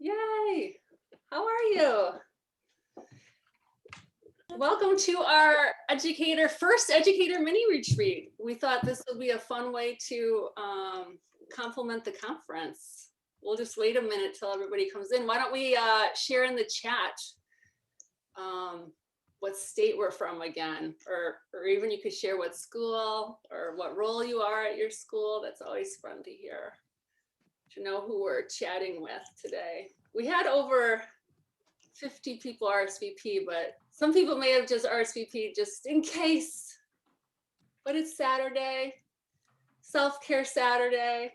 Yay! How are you? Welcome to our first educator mini retreat. We thought this would be a fun way to complement the conference. We'll just wait a minute till everybody comes in. Why don't we share in the chat what state we're from again, or even you could share what school or what role you are at your school. That's always fun to hear, to know who we're chatting with today. We had over 50 people RSVP, but some people may have just RSVP just in case. But it's Saturday, self-care Saturday.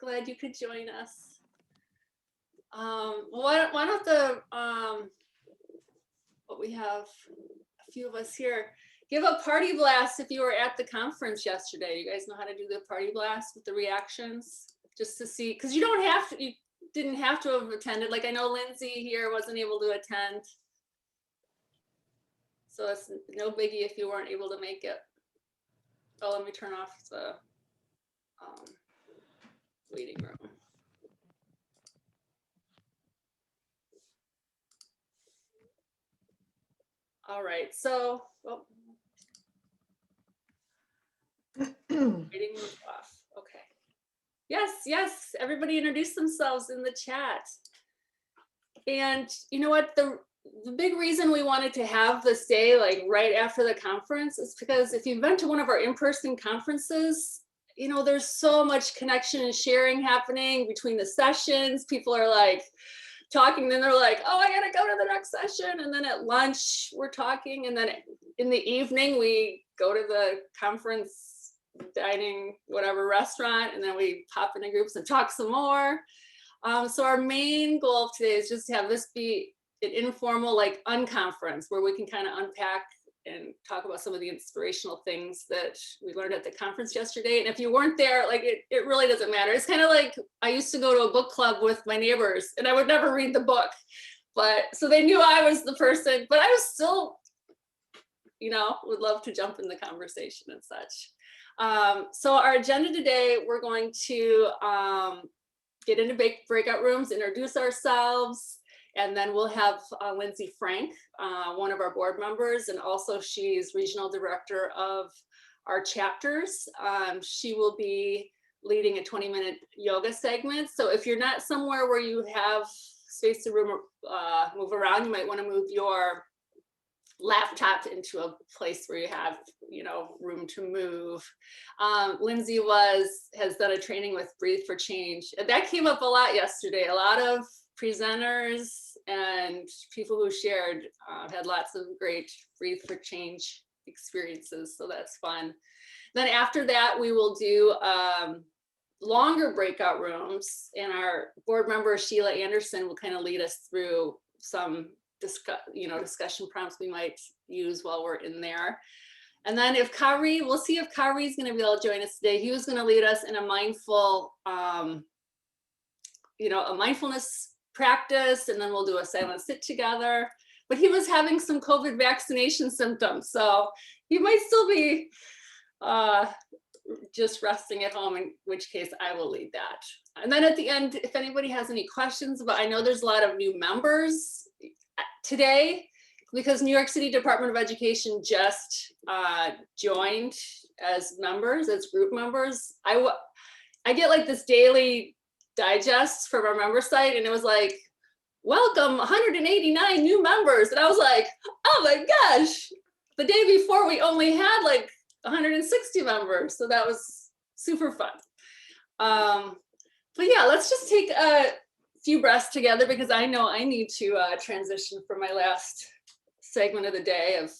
Glad you could join us. Why don't what we have a few of us here, give a party blast if you were at the conference yesterday. You guys know how to do the party blast with the reactions, just to see, because you don't have to, you didn't have to have attended. Like I know Lindsay here wasn't able to attend. So it's no biggie if you weren't able to make it. Oh, let me turn off the waiting room. All right, so waiting room off. Okay. Yes, everybody introduce themselves in the chat. And you know what, the big reason we wanted to have this day like right after the conference is because if you've been to one of our in-person conferences, you know, there's so much connection and sharing happening between the sessions. People are like talking, then they're like, oh, I gotta go to the next session. And then at lunch, we're talking. And then in the evening, we go to the conference dining, whatever restaurant, and then we pop into groups and talk some more. So our main goal of today is just to have this be an informal, like unconference where we can kind of unpack and talk about some of the inspirational things that we learned at the conference yesterday. And if you weren't there, like it really doesn't matter. It's kind of like I used to go to a book club with my neighbors and I would never read the book, but so they knew I was the person, but I was still, you know, would love to jump in the conversation and such. So our agenda today, we're going to get into breakout rooms, introduce ourselves, and then we'll have Lindsay Frank, one of our board members, and also she's regional director of our chapters. She will be leading a 20-minute yoga segment. So if you're not somewhere where you have space to move around, you might want to move your laptop into a place where you have, you know, room to move. Lindsay has done a training with Breathe for Change. And that came up a lot yesterday. A lot of presenters and people who shared had lots of great Breathe for Change experiences. So that's fun. Then after that, we will do longer breakout rooms, and our board member, Sheila Anderson, will kind of lead us through some discussion prompts we might use while we're in there. And then if Kari, we'll see if Kari is going to be able to join us today. He was going to lead us in a mindful, a mindfulness practice, and then we'll do a silent sit together. But he was having some COVID vaccination symptoms, so he might still be just resting at home, in which case I will lead that. And then at the end, if anybody has any questions, but I know there's a lot of new members today because New York City Department of Education just joined as members, as group members. I get like this daily digest from our member site, and it was like, welcome 189 new members. And I was like, oh my gosh, the day before we only had like 160 members. So that was super fun. But yeah, let's just take a few breaths together because I know I need to transition from my last segment of the day of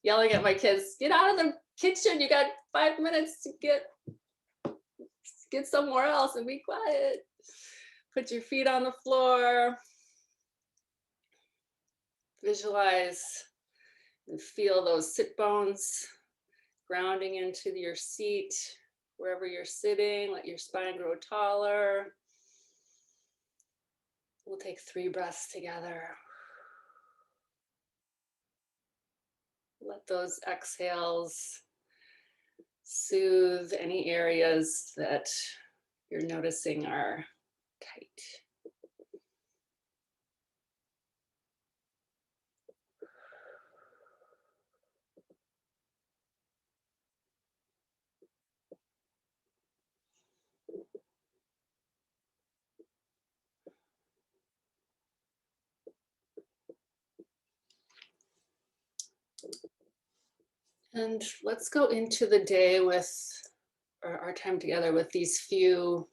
yelling at my kids, get out of the kitchen, you got 5 minutes to get somewhere else and be quiet. Put your feet on the floor. Visualize and feel those sit bones grounding into your seat, wherever you're sitting. Let your spine grow taller. We'll take 3 breaths together. Let those exhales soothe any areas that you're noticing are tight. And let's go into the day with our time together with these few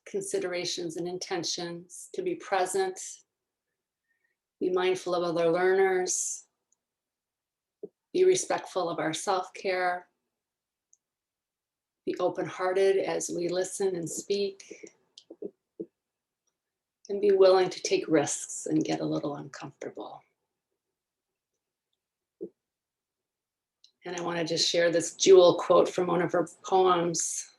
considerations and intentions: to be present, be mindful of other learners, be respectful of our self-care, be open-hearted as we listen and speak, and be willing to take risks and get a little uncomfortable. And I want to just share this jewel quote from one of her poems.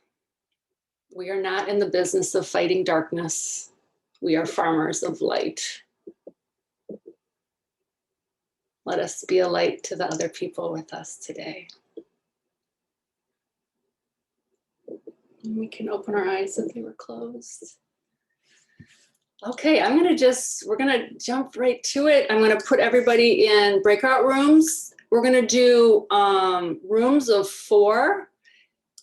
"We are not in the business of fighting darkness. We are farmers of light." Let us be a light to the other people with us today. And we can open our eyes if they were closed. Okay, we're gonna jump right to it. I'm gonna put everybody in breakout rooms. We're gonna do rooms of 4.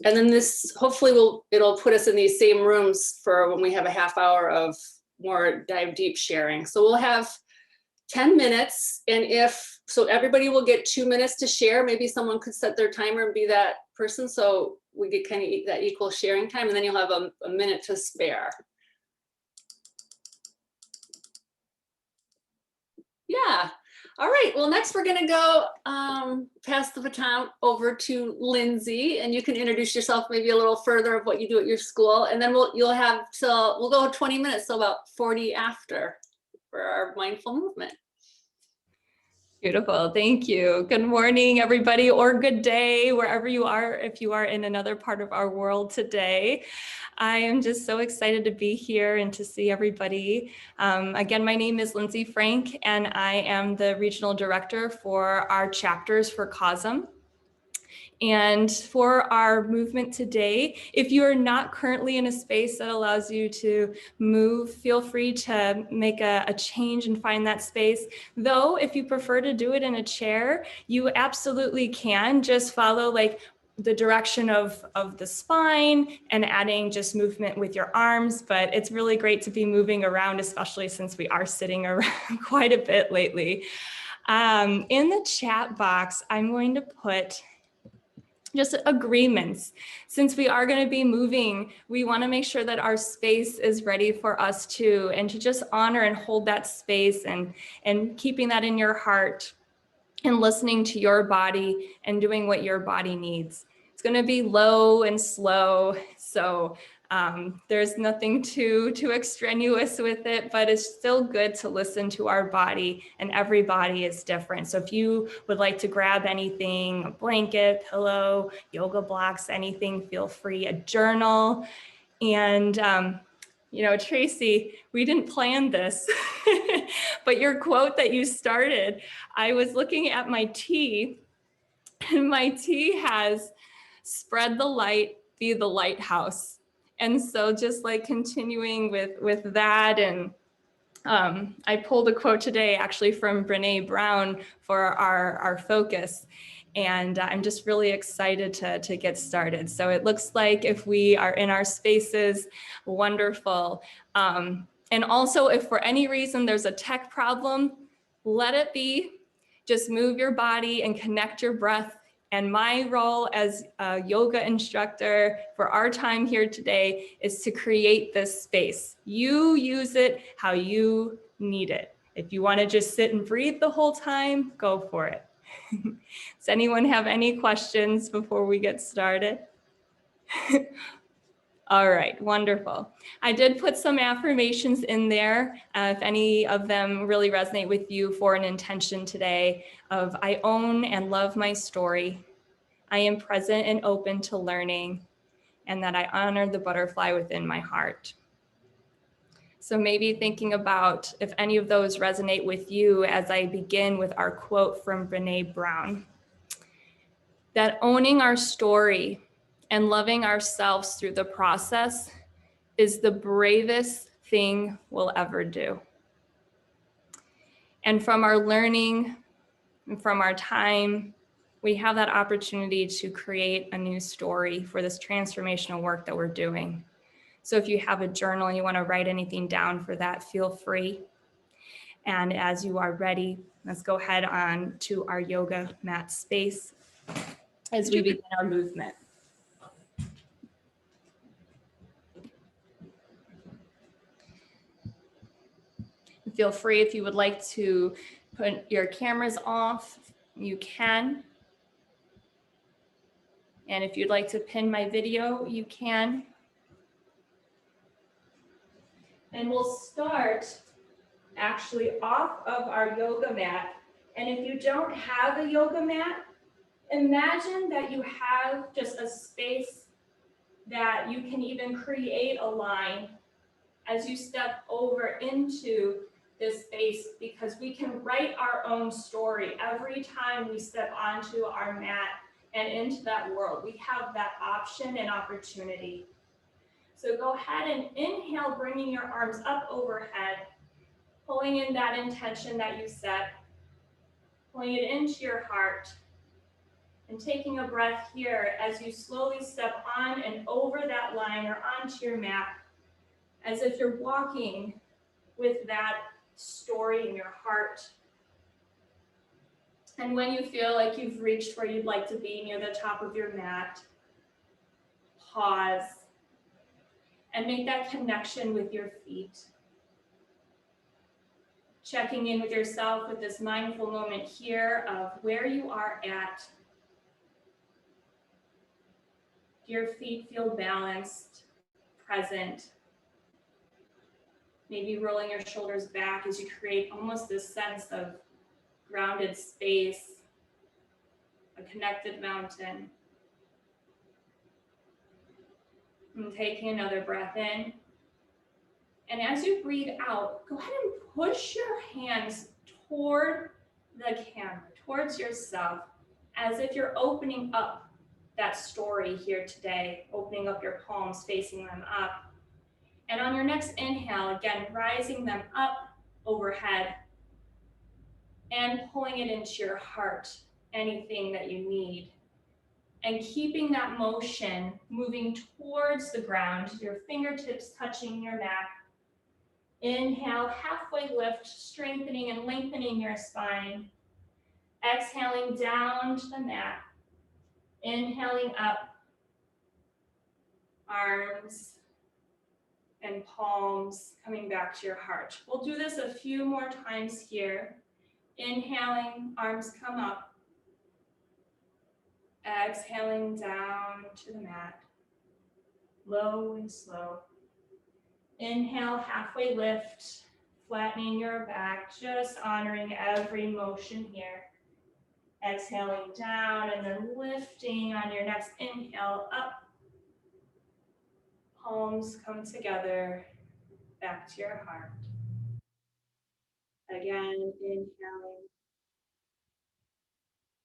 And then this hopefully it'll put us in these same rooms for when we have a half hour of more dive deep sharing. So we'll have 10 minutes. And so everybody will get 2 minutes to share. Maybe someone could set their timer and be that person, so we get kind of that equal sharing time, and then you'll have a minute to spare. Yeah. All right. Well, next we're going to go pass the baton over to Lindsay, and you can introduce yourself maybe a little further of what you do at your school, and then we'll go 20 minutes, so about 40 after for our mindful movement. Beautiful. Thank you. Good morning, everybody, or good day, wherever you are, if you are in another part of our world today. I am just so excited to be here and to see everybody. Again, my name is Lindsay Frank, and I am the regional director for our chapters for COSEM. And for our movement today, if you are not currently in a space that allows you to move, feel free to make a change and find that space. Though, if you prefer to do it in a chair, you absolutely can. Just follow like the direction of the spine and adding just movement with your arms. But it's really great to be moving around, especially since we are sitting around quite a bit lately. In the chat box, I'm going to put just agreements. Since we are going to be moving, we want to make sure that our space is ready for us too, and to just honor and hold that space and keeping that in your heart and listening to your body and doing what your body needs. It's going to be low and slow, so there's nothing too extraneous with it, but it's still good to listen to our body, and every body is different. So if you would like to grab anything, a blanket, pillow, yoga blocks, anything, feel free, a journal. And you know, Tracy, we didn't plan this, but your quote that you started, I was looking at my tea, and my tea has "spread the light, be the lighthouse." And so just like continuing with that, and I pulled a quote today actually from Brene Brown for our focus. And I'm just really excited to get started. So it looks like if we are in our spaces, wonderful. And also if for any reason there's a tech problem, let it be. Just move your body and connect your breath. And my role as a yoga instructor for our time here today is to create this space. You use it how you need it. If you want to just sit and breathe the whole time, go for it. Does anyone have any questions before we get started? All right, wonderful. I did put some affirmations in there, if any of them really resonate with you, for an intention today of: I own and love my story. I am present and open to learning, and that I honor the butterfly within my heart. So maybe thinking about if any of those resonate with you as I begin with our quote from Brene Brown. That owning our story and loving ourselves through the process is the bravest thing we'll ever do. And from our learning and from our time, we have that opportunity to create a new story for this transformational work that we're doing. So if you have a journal and you want to write anything down for that, feel free. And as you are ready, let's go ahead on to our yoga mat space. as we begin our movement. Feel free, if you would like to put your cameras off, you can. And if you'd like to pin my video, you can. And we'll start actually off of our yoga mat. And if you don't have a yoga mat, imagine that you have just a space that you can even create a line as you step over into this space, because we can write our own story every time we step onto our mat and into that world. We have that option and opportunity. So go ahead and inhale, bringing your arms up overhead, pulling in that intention that you set, pulling it into your heart, and taking a breath here as you slowly step on and over that line or onto your mat, as if you're walking with that story in your heart. And when you feel like you've reached where you'd like to be near the top of your mat, pause and make that connection with your feet. Checking in with yourself with this mindful moment here of where you are at. Do your feet feel balanced, present? Maybe rolling your shoulders back as you create almost this sense of grounded space, a connected mountain. And taking another breath in. And as you breathe out, go ahead and push your hands toward the camera, towards yourself, as if you're opening up that story here today, opening up your palms, facing them up. And on your next inhale, again, rising them up overhead and pulling it into your heart, anything that you need. And keeping that motion moving towards the ground, your fingertips touching your mat. Inhale, halfway lift, strengthening and lengthening your spine. Exhaling down to the mat. Inhaling up, arms and palms coming back to your heart. We'll do this a few more times here. Inhaling, arms come up. Exhaling down to the mat. Low and slow. Inhale, halfway lift, flattening your back, just honoring every motion here. Exhaling down and then lifting on your next inhale up. Palms come together, back to your heart. Again, inhaling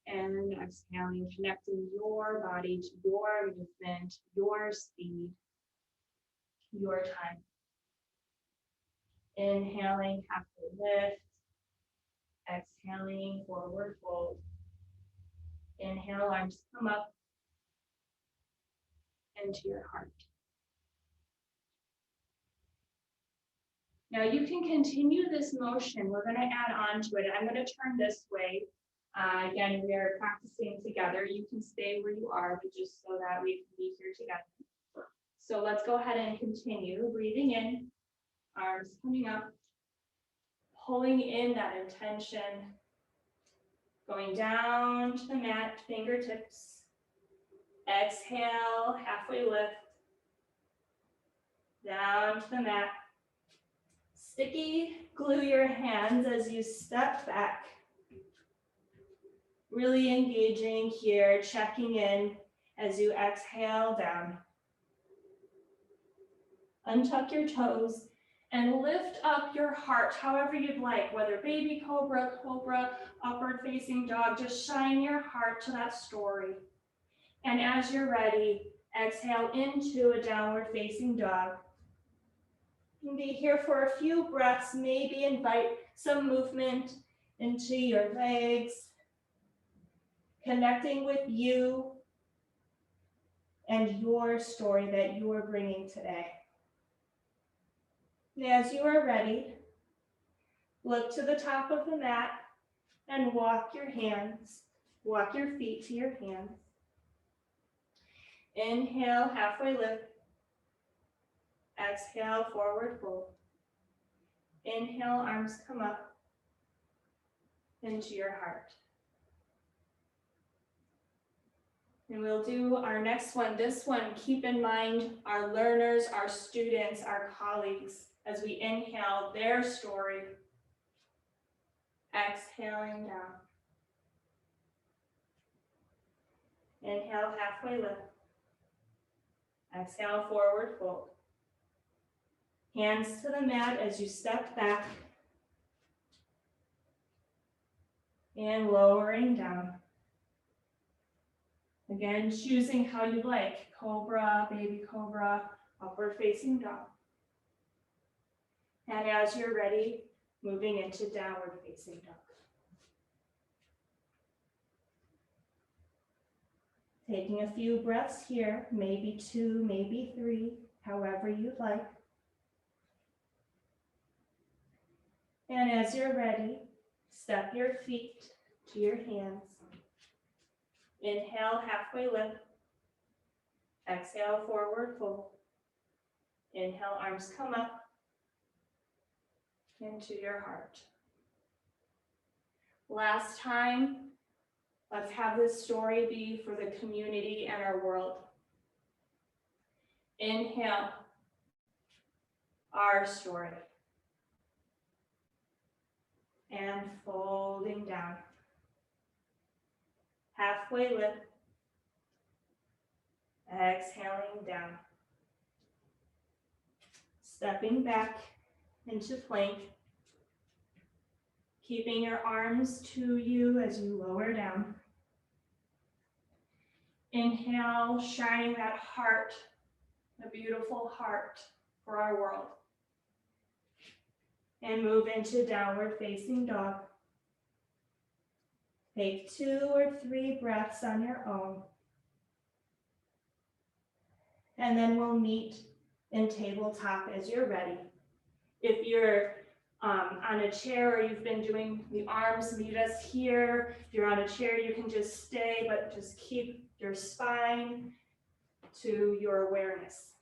and exhaling, connecting your body to your movement, your speed, your time. Inhaling, halfway lift. Exhaling, forward fold. Inhale, arms come up into your heart. Now you can continue this motion. We're going to add on to it. I'm going to turn this way. Again, we are practicing together. You can stay where you are, but just so that we can be here together. So let's go ahead and continue. Breathing in, arms coming up, pulling in that intention, going down to the mat, fingertips. Exhale, halfway lift, down to the mat. Sticky, glue your hands as you step back. Really engaging here, checking in as you exhale down. Untuck your toes and lift up your heart however you'd like, whether baby cobra, cobra, upward facing dog, just shine your heart to that story. And as you're ready, exhale into a downward facing dog. You can be here for a few breaths, maybe invite some movement into your legs, connecting with you and your story that you are bringing today. And as you are ready, look to the top of the mat and walk your feet to your hands. Inhale, halfway lift. Exhale, forward fold. Inhale, arms come up into your heart. And we'll do our next one. This one, keep in mind our learners, our students, our colleagues, as we inhale their story. Exhaling down. Inhale, halfway lift. Exhale, forward fold. Hands to the mat as you step back. And lowering down. Again, choosing how you like. Cobra, baby cobra, upward facing dog. And as you're ready, moving into downward facing dog. Taking a few breaths here, maybe 2, maybe 3, however you'd like. And as you're ready, step your feet to your hands. Inhale, halfway lift. Exhale, forward fold. Inhale, arms come up into your heart. Last time, let's have this story be for the community and our world. Inhale, our story. And folding down. Halfway lift. Exhaling down. Stepping back into plank. Keeping your arms to you as you lower down. Inhale, shining that heart, the beautiful heart for our world. And move into downward facing dog. Take 2 or 3 breaths on your own. And then we'll meet in tabletop as you're ready. If you're on a chair or you've been doing the arms, meet us here. If you're on a chair, you can just stay, but just keep your spine to your awareness.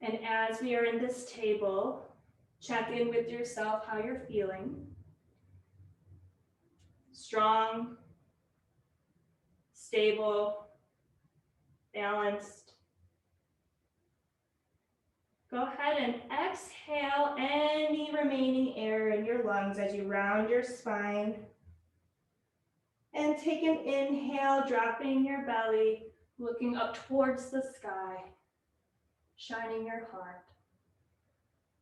And as we are in this table, check in with yourself how you're feeling. Strong, stable, balanced. Go ahead and exhale any remaining air in your lungs as you round your spine. And take an inhale, dropping your belly, looking up towards the sky, shining your heart.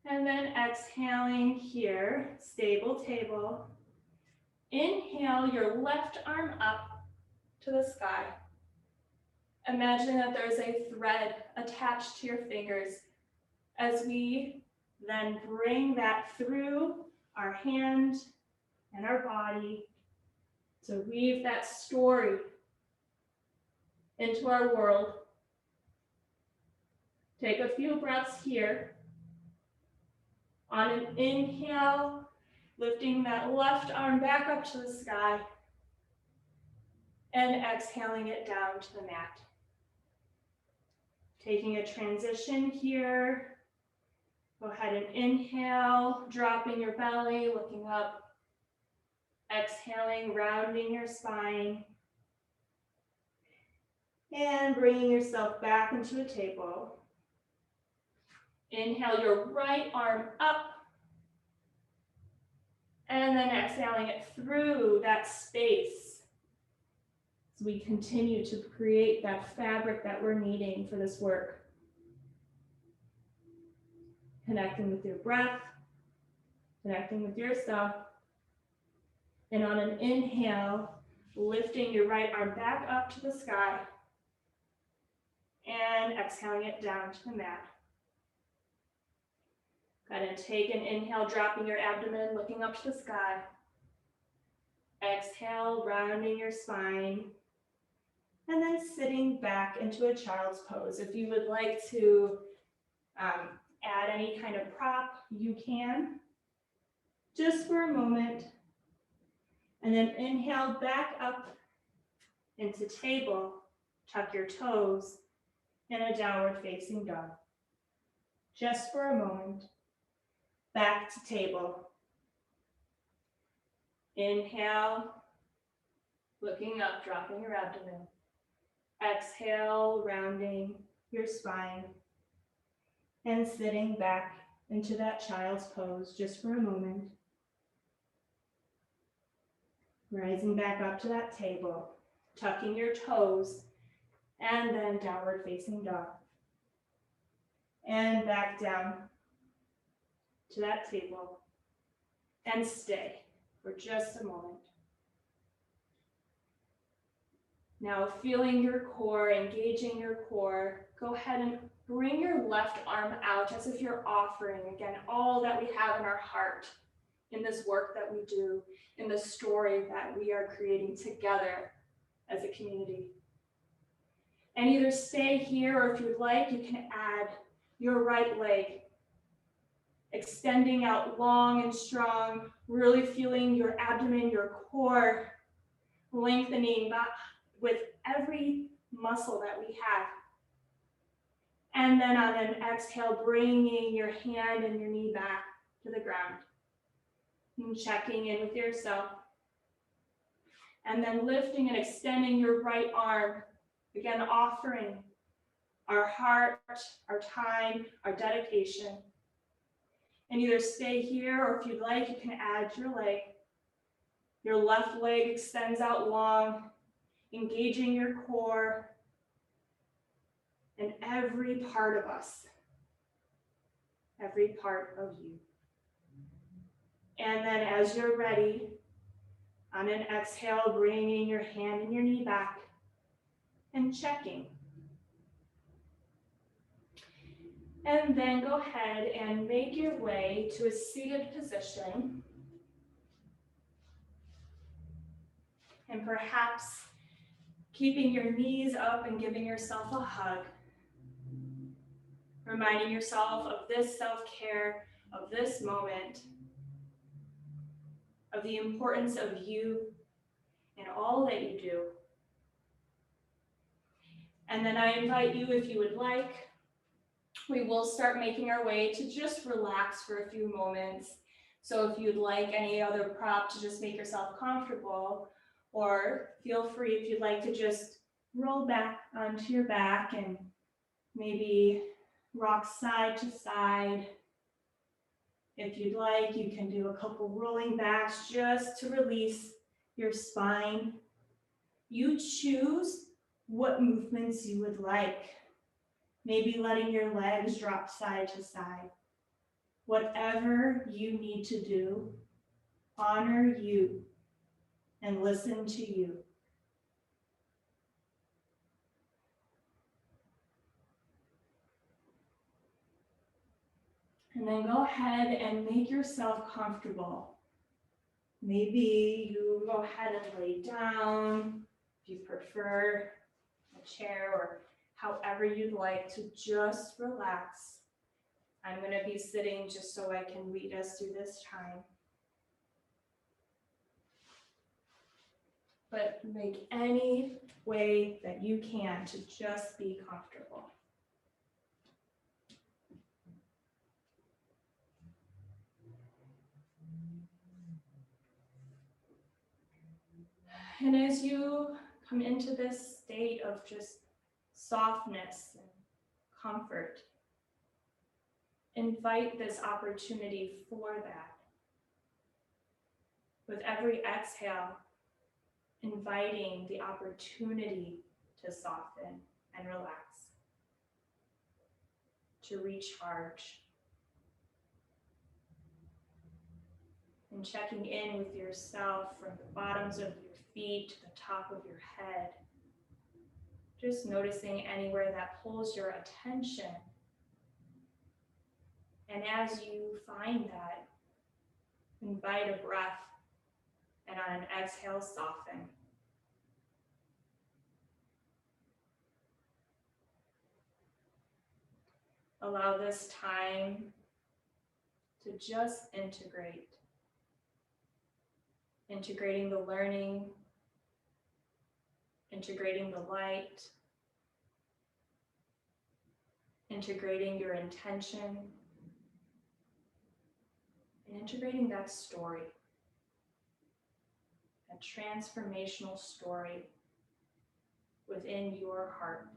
And then exhaling here, stable table. Inhale your left arm up to the sky. Imagine that there's a thread attached to your fingers as we then bring that through our hand and our body to weave that story into our world. Take a few breaths here. On an inhale, lifting that left arm back up to the sky and exhaling it down to the mat. Taking a transition here. Go ahead and inhale, dropping your belly, looking up. Exhaling, rounding your spine. And bringing yourself back into a table. Inhale your right arm up. And then exhaling it through that space. As we continue to create that fabric that we're needing for this work. Connecting with your breath, connecting with yourself. And on an inhale, lifting your right arm back up to the sky. And exhaling it down to the mat. Go ahead and take an inhale, dropping your abdomen, looking up to the sky. Exhale, rounding your spine. And then sitting back into a child's pose. If you would like to add any kind of prop, you can. Just for a moment. And then inhale back up into table, tuck your toes, and a downward facing dog. Just for a moment, back to table. Inhale, looking up, dropping your abdomen. Exhale, rounding your spine and sitting back into that child's pose just for a moment. Rising back up to that table, tucking your toes, and then downward facing dog. And back down to that table and stay for just a moment. Now feeling your core, engaging your core, go ahead and bring your left arm out as if you're offering, again, all that we have in our heart in this work that we do, in the story that we are creating together as a community. And either stay here, or if you'd like, you can add your right leg, extending out long and strong, really feeling your abdomen, your core, lengthening back with every muscle that we have. And then on an exhale, bringing your hand and your knee back to the ground and checking in with yourself. And then lifting and extending your right arm, again, offering our heart, our time, our dedication. And either stay here, or if you'd like, you can add your leg. Your left leg extends out long, engaging your core and every part of us, every part of you. And then as you're ready, on an exhale, bringing your hand and your knee back and checking. And then go ahead and make your way to a seated position. And perhaps keeping your knees up and giving yourself a hug. Reminding yourself of this self-care, of this moment, of the importance of you and all that you do. And then I invite you, if you would like, we will start making our way to just relax for a few moments. So if you'd like any other prop to just make yourself comfortable, or feel free if you'd like to just roll back onto your back and maybe rock side to side. If you'd like, you can do a couple rolling backs just to release your spine. You choose what movements you would like. Maybe letting your legs drop side to side. Whatever you need to do, honor you and listen to you. And then go ahead and make yourself comfortable. Maybe you go ahead and lay down if you prefer a chair, or however you'd like to just relax. I'm going to be sitting just so I can lead us through this time. But make any way that you can to just be comfortable. And as you come into this state of just softness and comfort, invite this opportunity for that. With every exhale, inviting the opportunity to soften and relax, to recharge, and checking in with yourself from the bottoms of your feet to the top of your head. Just noticing anywhere that pulls your attention. And as you find that, invite a breath, and on an exhale, soften. Allow this time to just integrate. Integrating the learning, integrating the light, integrating your intention, and integrating that story, a transformational story within your heart.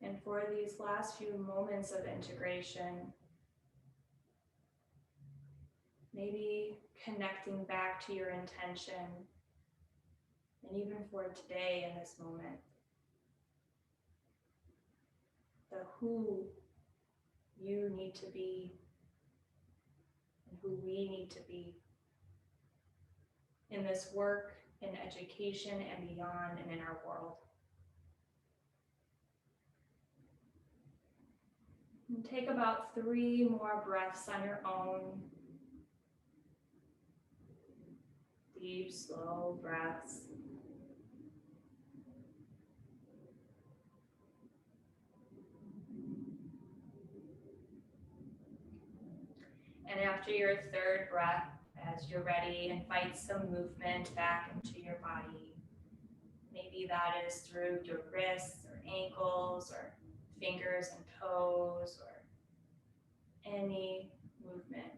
And for these last few moments of integration, maybe connecting back to your intention, and even for today in this moment, the who you need to be and who we need to be in this work, in education and beyond, and in our world. And take about 3 more breaths on your own. Deep, slow breaths. And after your 3rd breath, as you're ready, invite some movement back into your body. Maybe that is through your wrists or ankles or fingers and toes or any movement.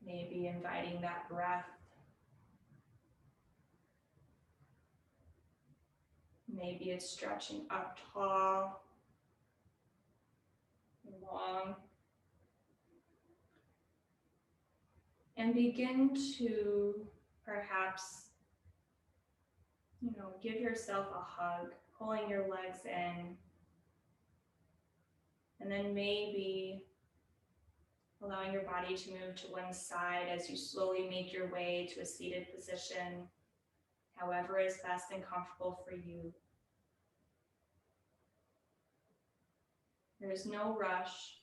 Maybe inviting that breath. Maybe it's stretching up tall and long. And begin to perhaps, give yourself a hug, pulling your legs in. And then maybe allowing your body to move to one side as you slowly make your way to a seated position, however is best and comfortable for you. There is no rush.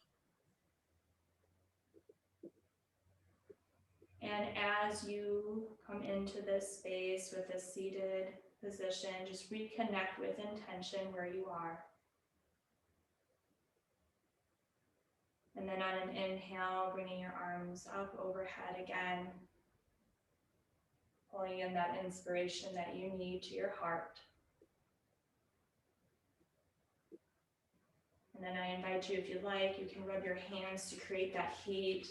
And as you come into this space with a seated position, just reconnect with intention where you are. And then on an inhale, bringing your arms up overhead again, pulling in that inspiration that you need to your heart. And then I invite you, if you like, you can rub your hands to create that heat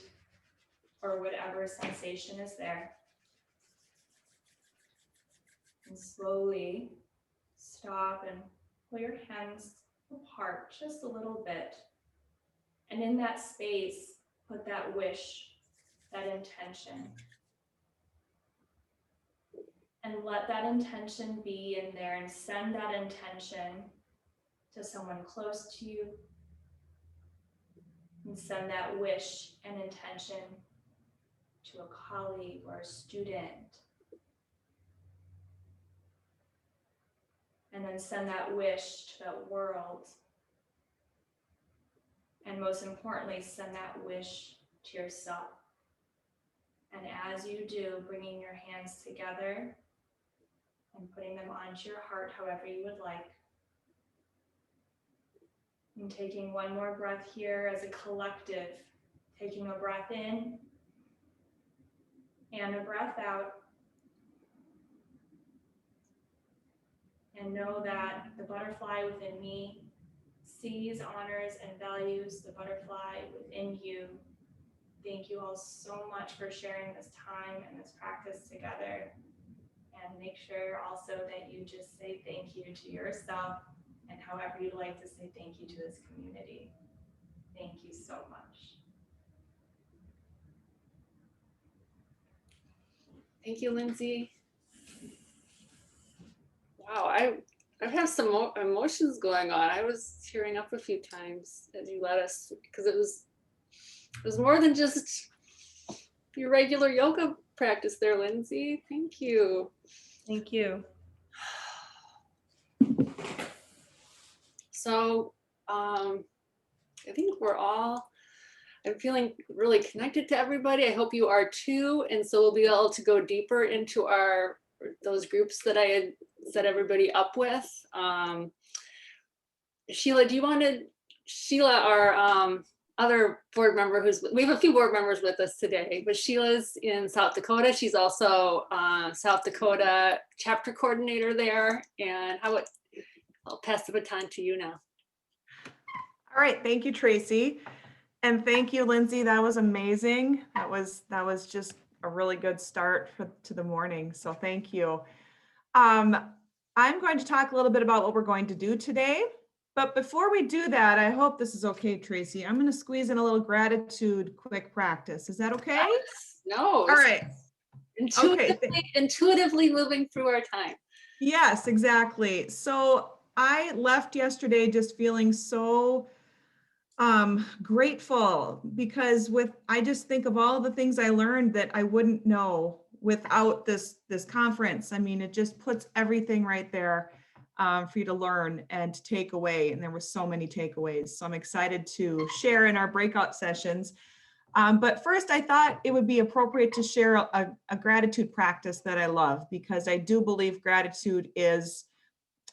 or whatever sensation is there. And slowly stop and pull your hands apart just a little bit. And in that space, put that wish, that intention. And let that intention be in there and send that intention to someone close to you. And send that wish and intention to a colleague or a student. And then send that wish to the world. And most importantly, send that wish to yourself. And as you do, bringing your hands together and putting them onto your heart however you would like. And taking one more breath here as a collective, taking a breath in and a breath out. And know that the butterfly within me sees, honors, and values the butterfly within you. Thank you all so much for sharing this time and this practice together. And make sure also that you just say thank you to yourself and however you'd like to say thank you to this community. Thank you so much. Thank you, Lindsay. Wow, I have some emotions going on. I was tearing up a few times as you let us, because it was more than just your regular yoga practice there, Lindsay. Thank you. Thank you. So I think I'm feeling really connected to everybody. I hope you are too. And so we'll be able to go deeper into those groups that I had set everybody up with. Sheila, Sheila, our other board member we have a few board members with us today, but Sheila's in South Dakota. She's also South Dakota chapter coordinator there. And I'll pass the baton to you now. All right, thank you, Tracy. And thank you, Lindsay. That was amazing. That was just a really good start to the morning. So thank you. I'm going to talk a little bit about what we're going to do today. But before we do that, I hope this is okay, Tracy. I'm going to squeeze in a little gratitude quick practice. Is that okay? Yes. No. All right. Intuitively moving through our time. Yes, exactly. So I left yesterday just feeling so grateful, because I just think of all the things I learned that I wouldn't know without this conference. I mean, it just puts everything right there for you to learn and to take away. And there were so many takeaways. So I'm excited to share in our breakout sessions. But first, I thought it would be appropriate to share a gratitude practice that I love, because I do believe gratitude is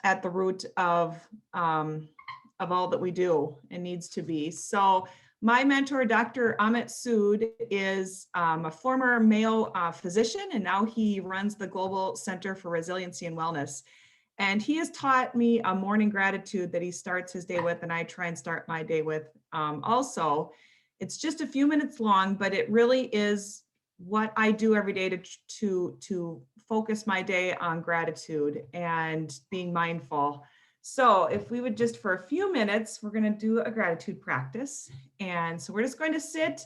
at the root of all that we do and needs to be. So my mentor, Dr. Amit Sood, is a former Mayo physician, and now he runs the Global Center for Resiliency and Wellness. And he has taught me a morning gratitude that he starts his day with, and I try and start my day with also. It's just a few minutes long, but it really is what I do every day to focus my day on gratitude and being mindful. So if we would just for a few minutes, we're going to do a gratitude practice. And so we're just going to sit,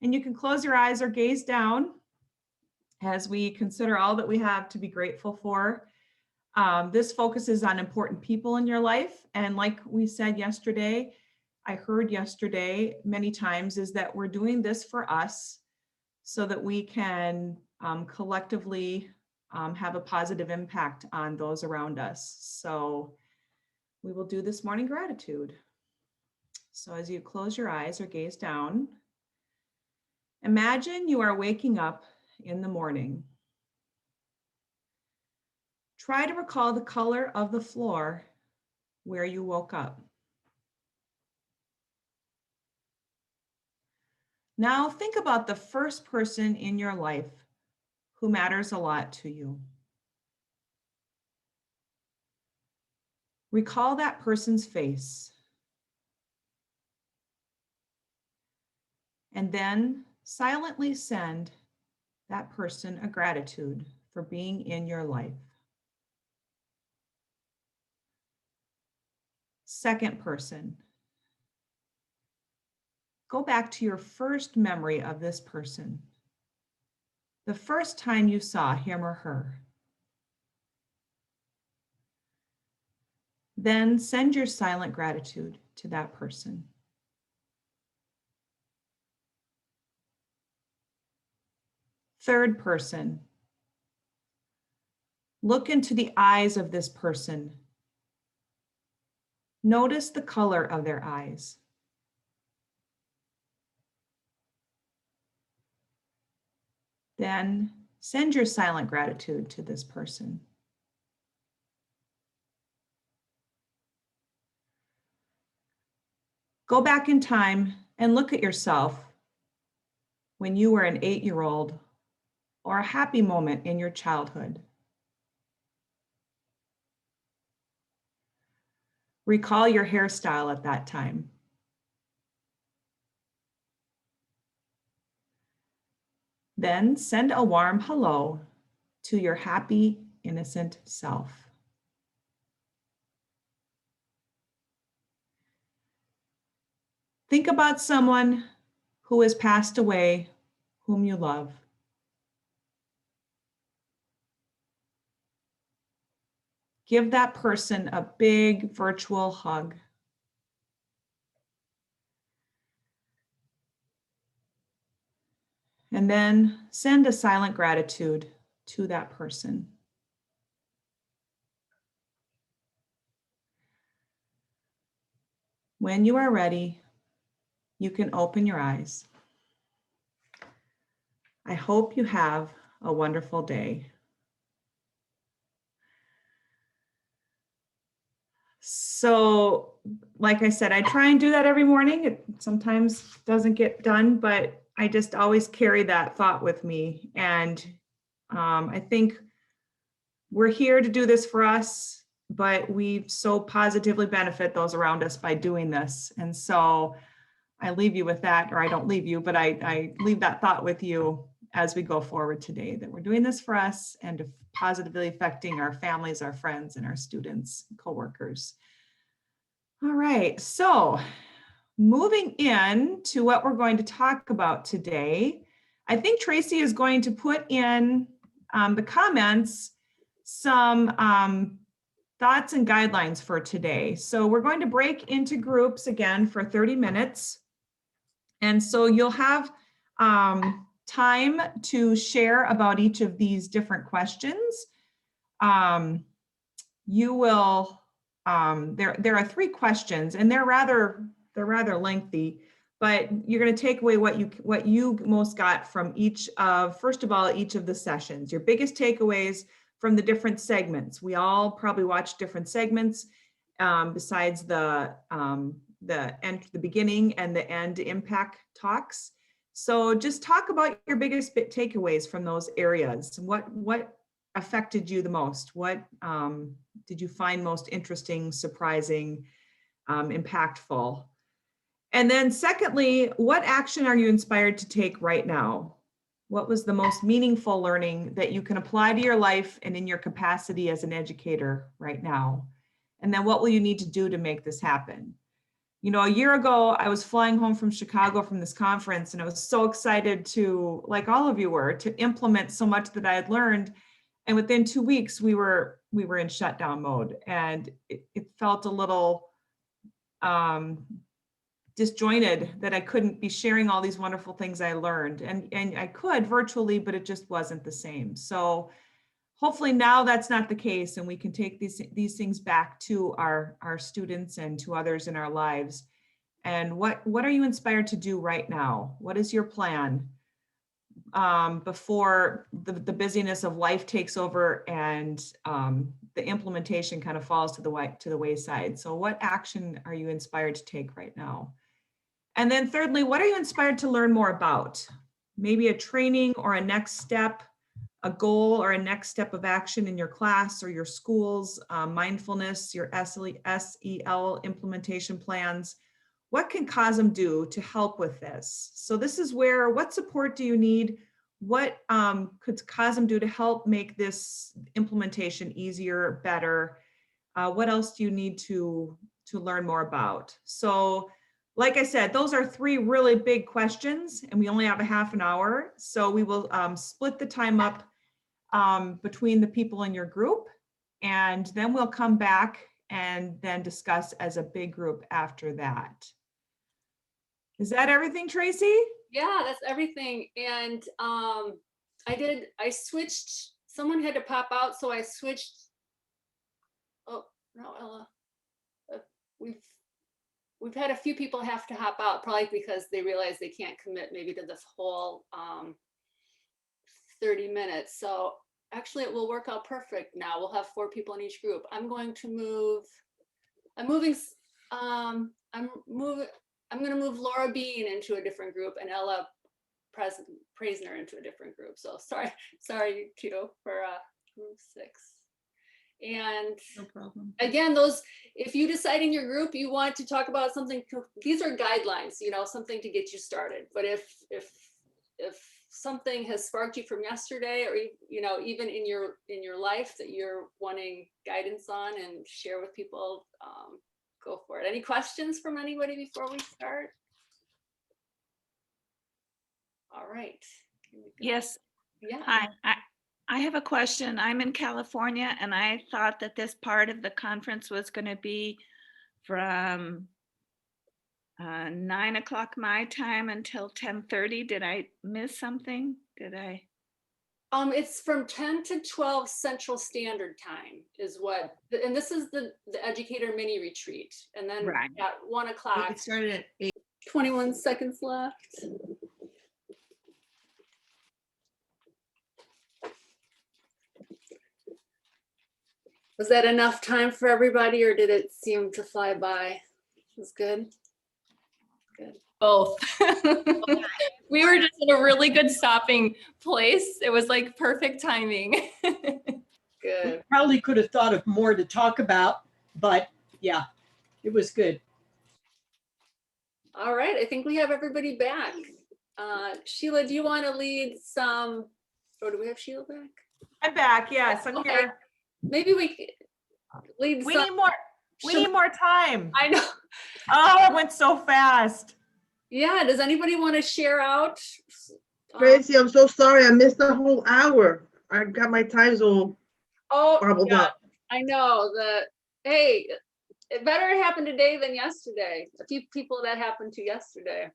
and you can close your eyes or gaze down as we consider all that we have to be grateful for. This focuses on important people in your life. And like we said yesterday, I heard yesterday many times, is that we're doing this for us so that we can collectively have a positive impact on those around us. So we will do this morning gratitude. So as you close your eyes or gaze down, imagine you are waking up in the morning. Try to recall the color of the floor where you woke up. Now think about the first person in your life who matters a lot to you. Recall that person's face. And then silently send that person a gratitude for being in your life. Second person. Go back to your first memory of this person. The first time you saw him or her. Then send your silent gratitude to that person. Third person. Look into the eyes of this person. Notice the color of their eyes. Then send your silent gratitude to this person. Go back in time and look at yourself when you were an 8-year-old or a happy moment in your childhood. Recall your hairstyle at that time. Then send a warm hello to your happy, innocent self. Think about someone who has passed away, whom you love. Give that person a big virtual hug. And then send a silent gratitude to that person. when you are ready, you can open your eyes. I hope you have a wonderful day. So, like I said, I try and do that every morning. It sometimes doesn't get done, but I just always carry that thought with me. And I think we're here to do this for us, but we so positively benefit those around us by doing this. And so I leave you with that, or I don't leave you, but I leave that thought with you as we go forward today, that we're doing this for us and positively affecting our families, our friends, and our students, coworkers. All right, so moving in to what we're going to talk about today, I think Tracy is going to put in the comments some thoughts and guidelines for today. So we're going to break into groups again for 30 minutes. And so you'll have time to share about each of these different questions. You will, there are 3 questions, and they're rather lengthy, but you're going to take away what you most got from each of, first of all, each of the sessions, your biggest takeaways from the different segments. We all probably watch different segments besides the beginning and the end impact talks. So just talk about your biggest takeaways from those areas. What affected you the most? What did you find most interesting, surprising, impactful? And then secondly, what action are you inspired to take right now? What was the most meaningful learning that you can apply to your life and in your capacity as an educator right now? And then what will you need to do to make this happen? You know, a year ago, I was flying home from Chicago from this conference, and I was so excited to, like all of you were, to implement so much that I had learned. And within 2 weeks, we were in shutdown mode, and it felt a little disjointed that I couldn't be sharing all these wonderful things I learned, and I could virtually, but it just wasn't the same. So hopefully now that's not the case, and we can take these things back to our students and to others in our lives. And what are you inspired to do right now? What is your plan before the busyness of life takes over and the implementation kind of falls to the wayside? So what action are you inspired to take right now? And then thirdly, what are you inspired to learn more about? Maybe a training or a next step, a goal or a next step of action in your class or your school's mindfulness, your SEL implementation plans. What can COSEM do to help with this? So this is where, what support do you need? What could COSEM do to help make this implementation easier, better? What else do you need to learn more about? So like I said, those are 3 really big questions, and we only have a half an hour. So we will split the time up between the people in your group, and then we'll come back and then discuss as a big group after that. Is that everything, Tracy? Yeah, that's everything. And I switched, someone had to pop out, so I switched. Oh, no, Ella. We've had a few people have to hop out, probably because they realize they can't commit maybe to this whole 30 minutes. So actually it will work out perfect now. We'll have 4 people in each group. I'm going to move, I'm going to move Laura Bean into a different group and Ella Praisner into a different group. So sorry, Tito, for group 6. And no problem. Again, those, if you decide in your group you want to talk about something, these are guidelines, you know, something to get you started. But if something has sparked you from yesterday, or you know, even in your life that you're wanting guidance on and share with people, go for it. Any questions from anybody before we start? All right. Yes. Yeah. Hi. I have a question. I'm in California, and I thought that this part of the conference was going to be from 9 o'clock my time until 10:30. Did I miss something? Did I? It's from 10 to 12 Central Standard Time is what, and this is the educator mini retreat. And then Right. at 1 o'clock, It started at 8. 21 seconds left. Was that enough time for everybody, or did it seem to fly by? It was good. Both. We were just in a really good stopping place. It was like perfect timing. Good. Probably could have thought of more to talk about, but yeah, it was good. All right, I think we have everybody back. Sheila, do you want to lead some, or do we have Sheila back? I'm back. Yes, I'm Okay. here. Maybe we could lead We some. need more. We Should need more time. I know. Oh, it went so fast. Yeah, does anybody want to share out? Tracy, I'm so sorry. I missed the whole hour. I got my times all Oh, bubbled yeah, up. I know that. Hey, it better happen today than yesterday. A few people that happened to yesterday.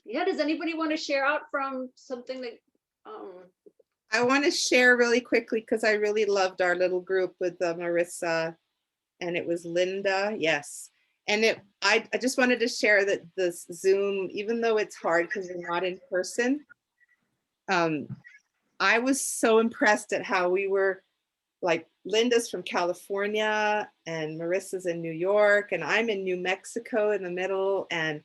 Yeah, does anybody want to share out from something that, I want to share really quickly because I really loved our little group with Marissa, and it was Linda. Yes. And I just wanted to share that this Zoom, even though it's hard because we're not in person, I was so impressed at how we were, like, Linda's from California and Marissa's in New York and I'm in New Mexico in the middle. And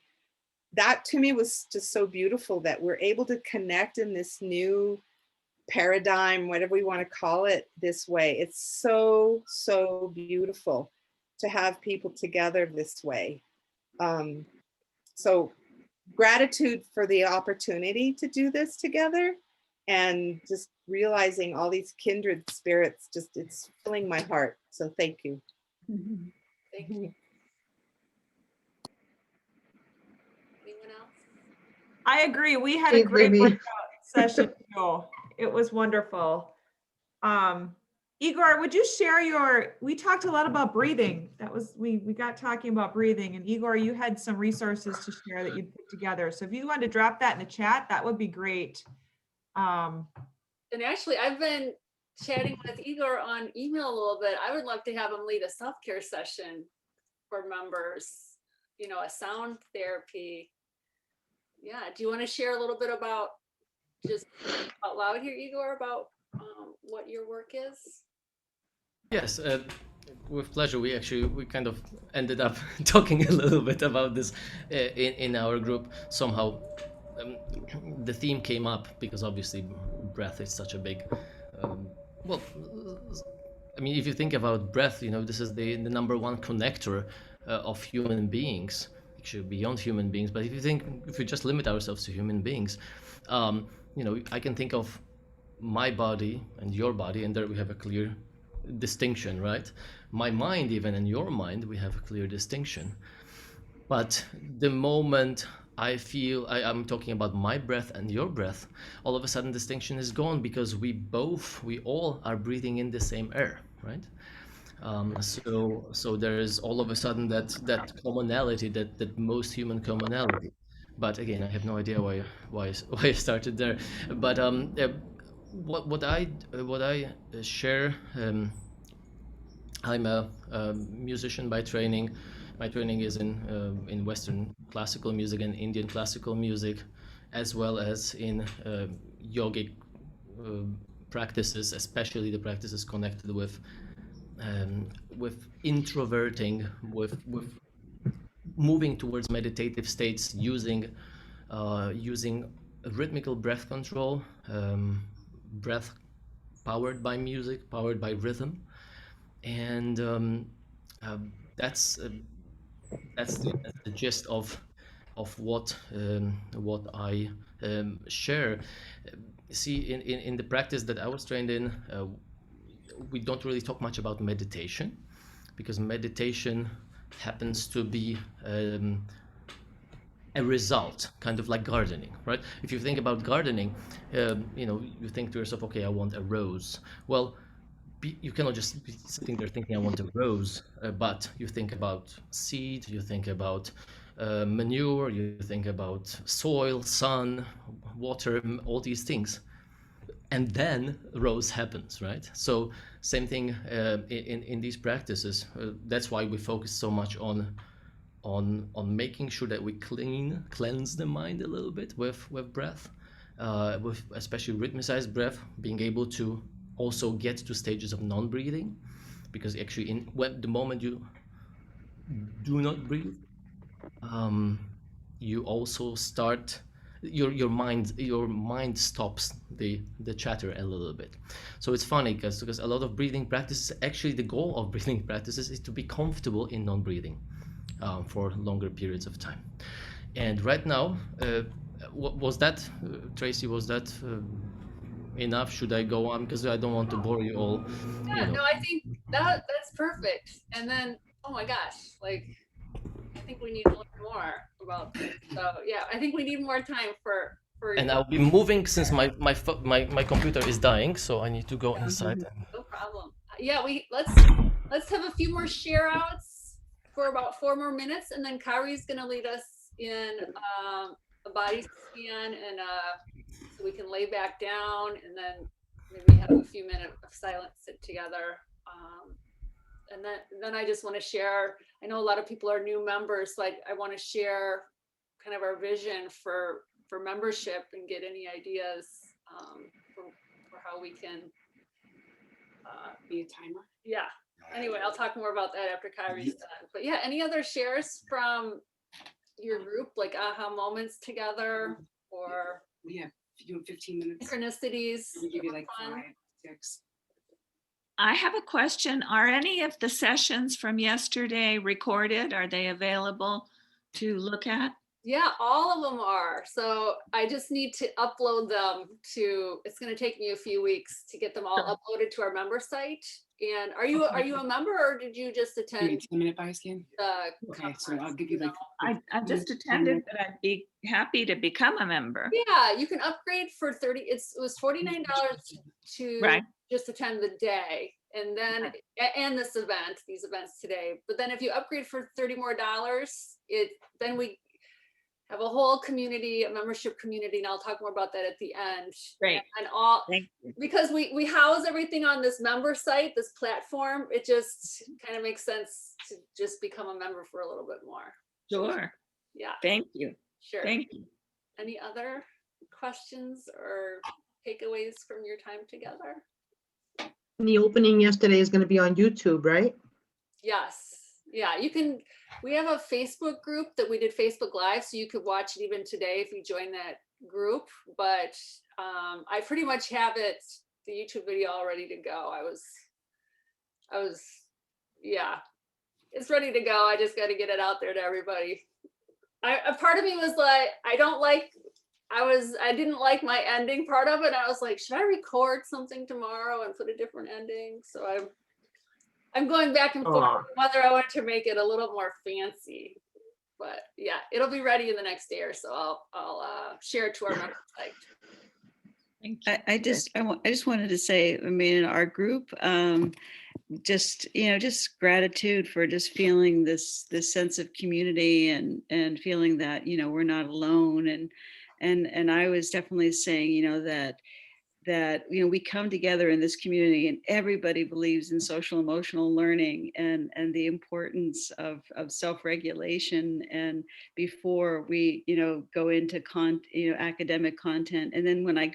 that to me was just so beautiful that we're able to connect in this new paradigm, whatever we want to call it, this way. It's so, so beautiful to have people together this way. So gratitude for the opportunity to do this together, and just realizing all these kindred spirits, just it's filling my heart. So thank you. thank you. Anyone else? I agree. We had a Thanks, great baby. breakout session too. It was wonderful. Igor, would you share we talked a lot about breathing. That was, we got talking about breathing, and Igor, you had some resources to share that you put together. So if you wanted to drop that in the chat, that would be great. And actually, I've been chatting with Igor on email a little bit. I would love to have him lead a self-care session for members, you know, a sound therapy. Yeah, do you want to share a little bit about, just out loud here, Igor, about what your work is? Yes, with pleasure. We kind of ended up talking a little bit about this in our group. Somehow the theme came up because obviously breath is such a big, well, I mean, if you think about breath, you know, this is the number one connector of human beings, actually beyond human beings. But if we just limit ourselves to human beings, you know, I can think of my body and your body, and there we have a clear distinction, right? My mind, even, and your mind, we have a clear distinction. But the moment I feel I'm talking about my breath and your breath, all of a sudden distinction is gone, because we all are breathing in the same air, right? So there is all of a sudden that commonality, that most human commonality. But again, I have no idea why I started there. But what I share, I'm a musician by training. My training is in Western classical music and Indian classical music, as well as in yogic practices, especially the practices connected with introverting, with moving towards meditative states, using rhythmical breath control, breath powered by music, powered by rhythm, and that's the gist of what I share. See, in the practice that I was trained in, we don't really talk much about meditation, because meditation happens to be a result, kind of like gardening, right? If you think about gardening, you know, you think to yourself, okay, I want a rose. Well, you cannot just be sitting there thinking I want a rose, but you think about seed, you think about manure, you think about soil, sun, water, all these things. and then rose happens, right? So same thing in these practices. That's why we focus so much on making sure that we cleanse the mind a little bit with breath, with especially rhythmicized breath, being able to also get to stages of non-breathing, because actually when the moment you do not breathe, you also start your mind stops the chatter a little bit. So it's funny because a lot of breathing practices, actually the goal of breathing practices is to be comfortable in non-breathing for longer periods of time. And right now, was that Tracy, was that enough? Should I go on, because I don't want to bore you all? Yeah, no, I think that's perfect. And then, oh my gosh, like, I think we need to learn more about this. So yeah, I think we need more time for. And I'll be moving since my computer is dying, so I need to go inside. No problem. Yeah, let's have a few more share outs for about 4 more minutes, and then Kari's gonna lead us in a body scan, and so we can lay back down, and then maybe have a few minutes of silence, sit together. And then I just want to share, I know a lot of people are new members, like I want to share kind of our vision for membership and get any ideas for how we can be a timer. Yeah. Anyway, I'll talk more about that after Kyrie's done. But yeah, any other shares from your group, like aha moments together, or Yeah, if you do 15 minutes, synchronicities? we'll give you like fun? 5, 6. I have a question. Are any of the sessions from yesterday recorded? Are they available to look at? Yeah, all of them are. So I just need to upload them to, it's going to take me a few weeks to get them all uploaded to our member site. And are you a member, or did you just Give me attend a 10-minute body scan. the Okay, so I'll give you like. I just attended, but I'd be happy to become a member. Yeah, you can upgrade for 30. It was $49 to Right. just attend the day, and then and this event, these events today. But then if you upgrade for $30 more, then we have a whole community, a membership community, and I'll talk more about that at the end. Great. And all Thank you. because we house everything on this member site, this platform. It just kind of makes sense to just become a member for a little bit more. Sure. Yeah, Thank you. sure. Thank you. Any other questions or takeaways from your time together? The opening yesterday is going to be on YouTube, right? Yes. Yeah, you can. We have a Facebook group that we did Facebook Live, so you could watch it even today if you join that group. But I pretty much have it, the YouTube video, all ready to go. I was, yeah, it's ready to go. I just got to get it out there to everybody. A part of me was like, I didn't like my ending part of it. I was like, should I record something tomorrow and put a different ending? So I'm going back and forth whether I want to make it a little more fancy. But yeah, it'll be ready in the next day or so. I'll share it to our member site. I just wanted to say, I mean, in our group, just gratitude for just feeling this sense of community and feeling that, we're not alone. And I was definitely saying, that we come together in this community and everybody believes in social emotional learning and the importance of self-regulation, and before we go into academic content. And then when I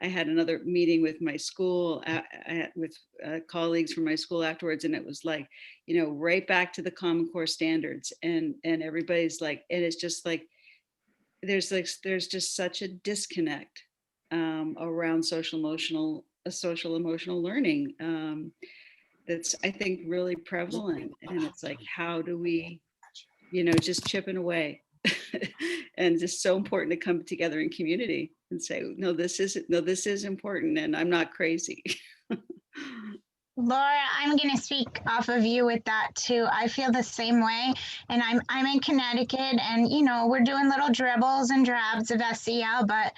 had another meeting with my school with colleagues from my school afterwards, and it was like right back to the Common Core standards, and everybody's like, and it's just like there's just such a disconnect around social emotional learning that's, I think, really prevalent. And it's like, how do we just chipping away and just so important to come together in community and say, no, this is important, and I'm not crazy. Laura, I'm going to speak off of you with that too. I feel the same way, and I'm in Connecticut, and we're doing little dribbles and drabs of SEL, but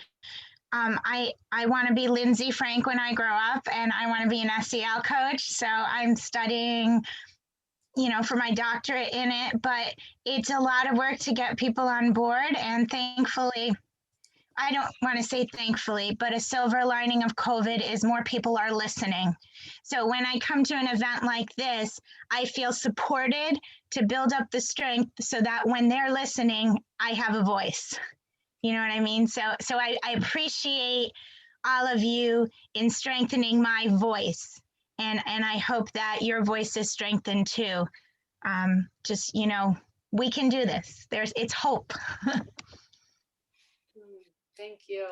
I want to be Lindsay Frank when I grow up, and I want to be an SEL coach. So I'm studying, for my doctorate in it, but it's a lot of work to get people on board. And thankfully, I don't want to say thankfully, but a silver lining of COVID is more people are listening. So when I come to an event like this, I feel supported to build up the strength so that when they're listening, I have a voice. You know what I mean? So I appreciate all of you in strengthening my voice. And I hope that your voice is strengthened too. Just, you know, we can do this. It's hope. Thank you.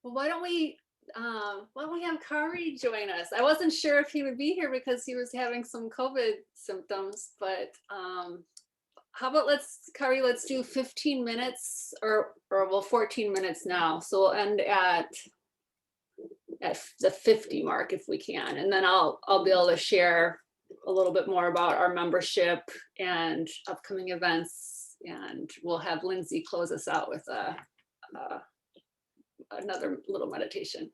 Well, why don't we have Kari join us? I wasn't sure if he would be here because he was having some COVID symptoms, but how about Kari, let's do 15 minutes or well, 14 minutes now. So we'll end at the 50 mark if we can. And then I'll be able to share a little bit more about our membership and upcoming events. And we'll have Lindsay close us out with another little meditation.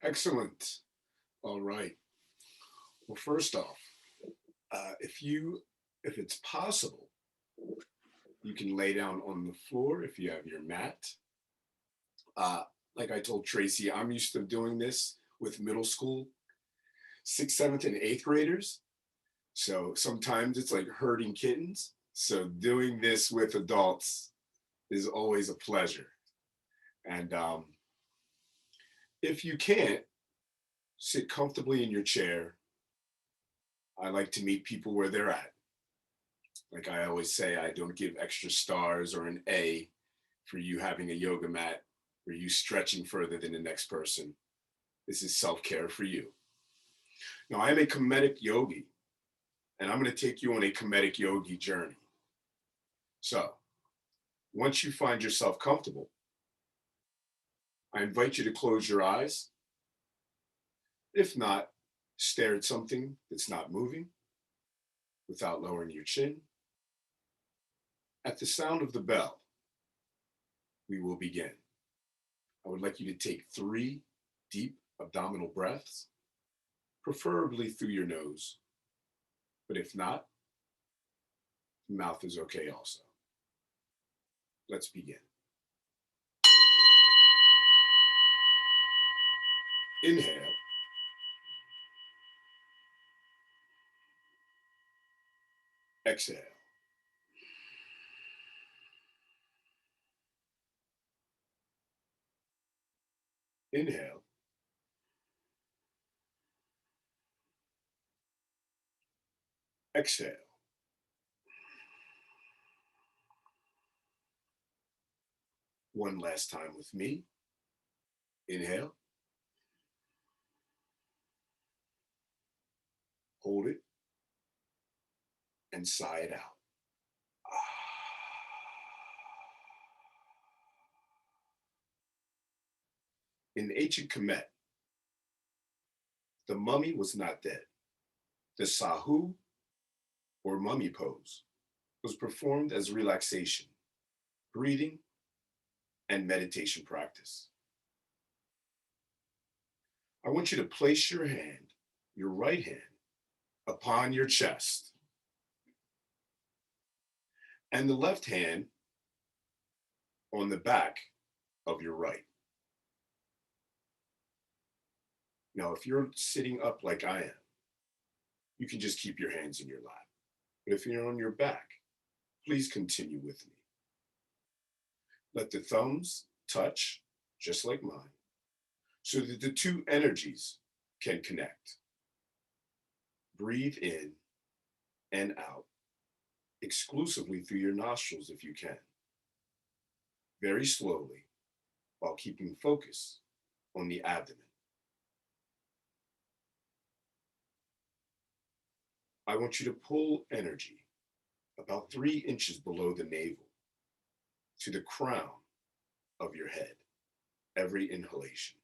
Excellent. All right. Well, first off, if it's possible, you can lay down on the floor if you have your mat. Like I told Tracy, I'm used to doing this with middle school, 6th, 7th, and 8th graders. So sometimes it's like herding kittens. So doing this with adults is always a pleasure. And if you can't, sit comfortably in your chair. I like to meet people where they're at. Like I always say, I don't give extra stars or an A for you having a yoga mat or you stretching further than the next person. This is self-care for you. Now, I'm a comedic yogi, and I'm going to take you on a comedic yogi journey. So, once you find yourself comfortable, I invite you to close your eyes. If not, stare at something that's not moving without lowering your chin. At the sound of the bell, we will begin. I would like you to take 3 deep abdominal breaths, preferably through your nose, but if not, the mouth is okay also. Let's begin. Inhale. Exhale. Inhale. Exhale. One last time with me. Inhale. Hold it. And sigh it out. In ancient Kemet, the mummy was not dead. The Sahu, or mummy pose, was performed as relaxation, breathing, and meditation practice. I want you to place your hand, your right hand, upon your chest, and the left hand on the back of your right. Now, if you're sitting up like I am, you can just keep your hands in your lap. But if you're on your back, please continue with me. Let the thumbs touch, just like mine, so that the two energies can connect. Breathe in and out, exclusively through your nostrils if you can. Very slowly, while keeping focus on the abdomen. I want you to pull energy about 3 inches below the navel to the crown of your head, every inhalation.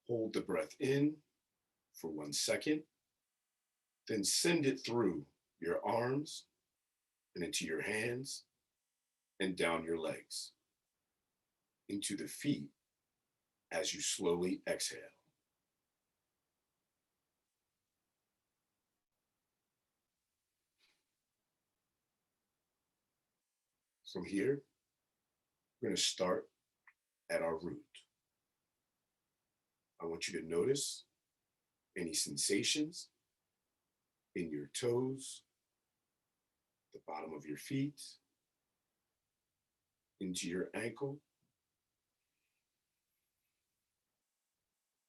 Hold the breath in for 1 second, then send it through your arms and into your hands and down your legs, into the feet as you slowly exhale. From here, we're going to start at our root. I want you to notice any sensations in your toes, the bottom of your feet, into your ankle.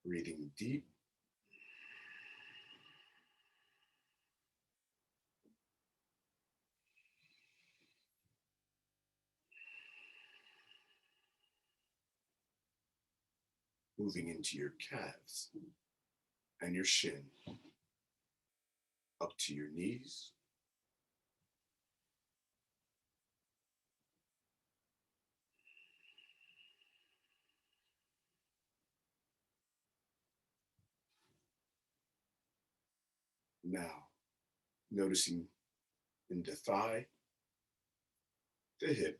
Breathing deep. Moving into your calves and your shin, up to your knees. Now, noticing in the thigh, the hip,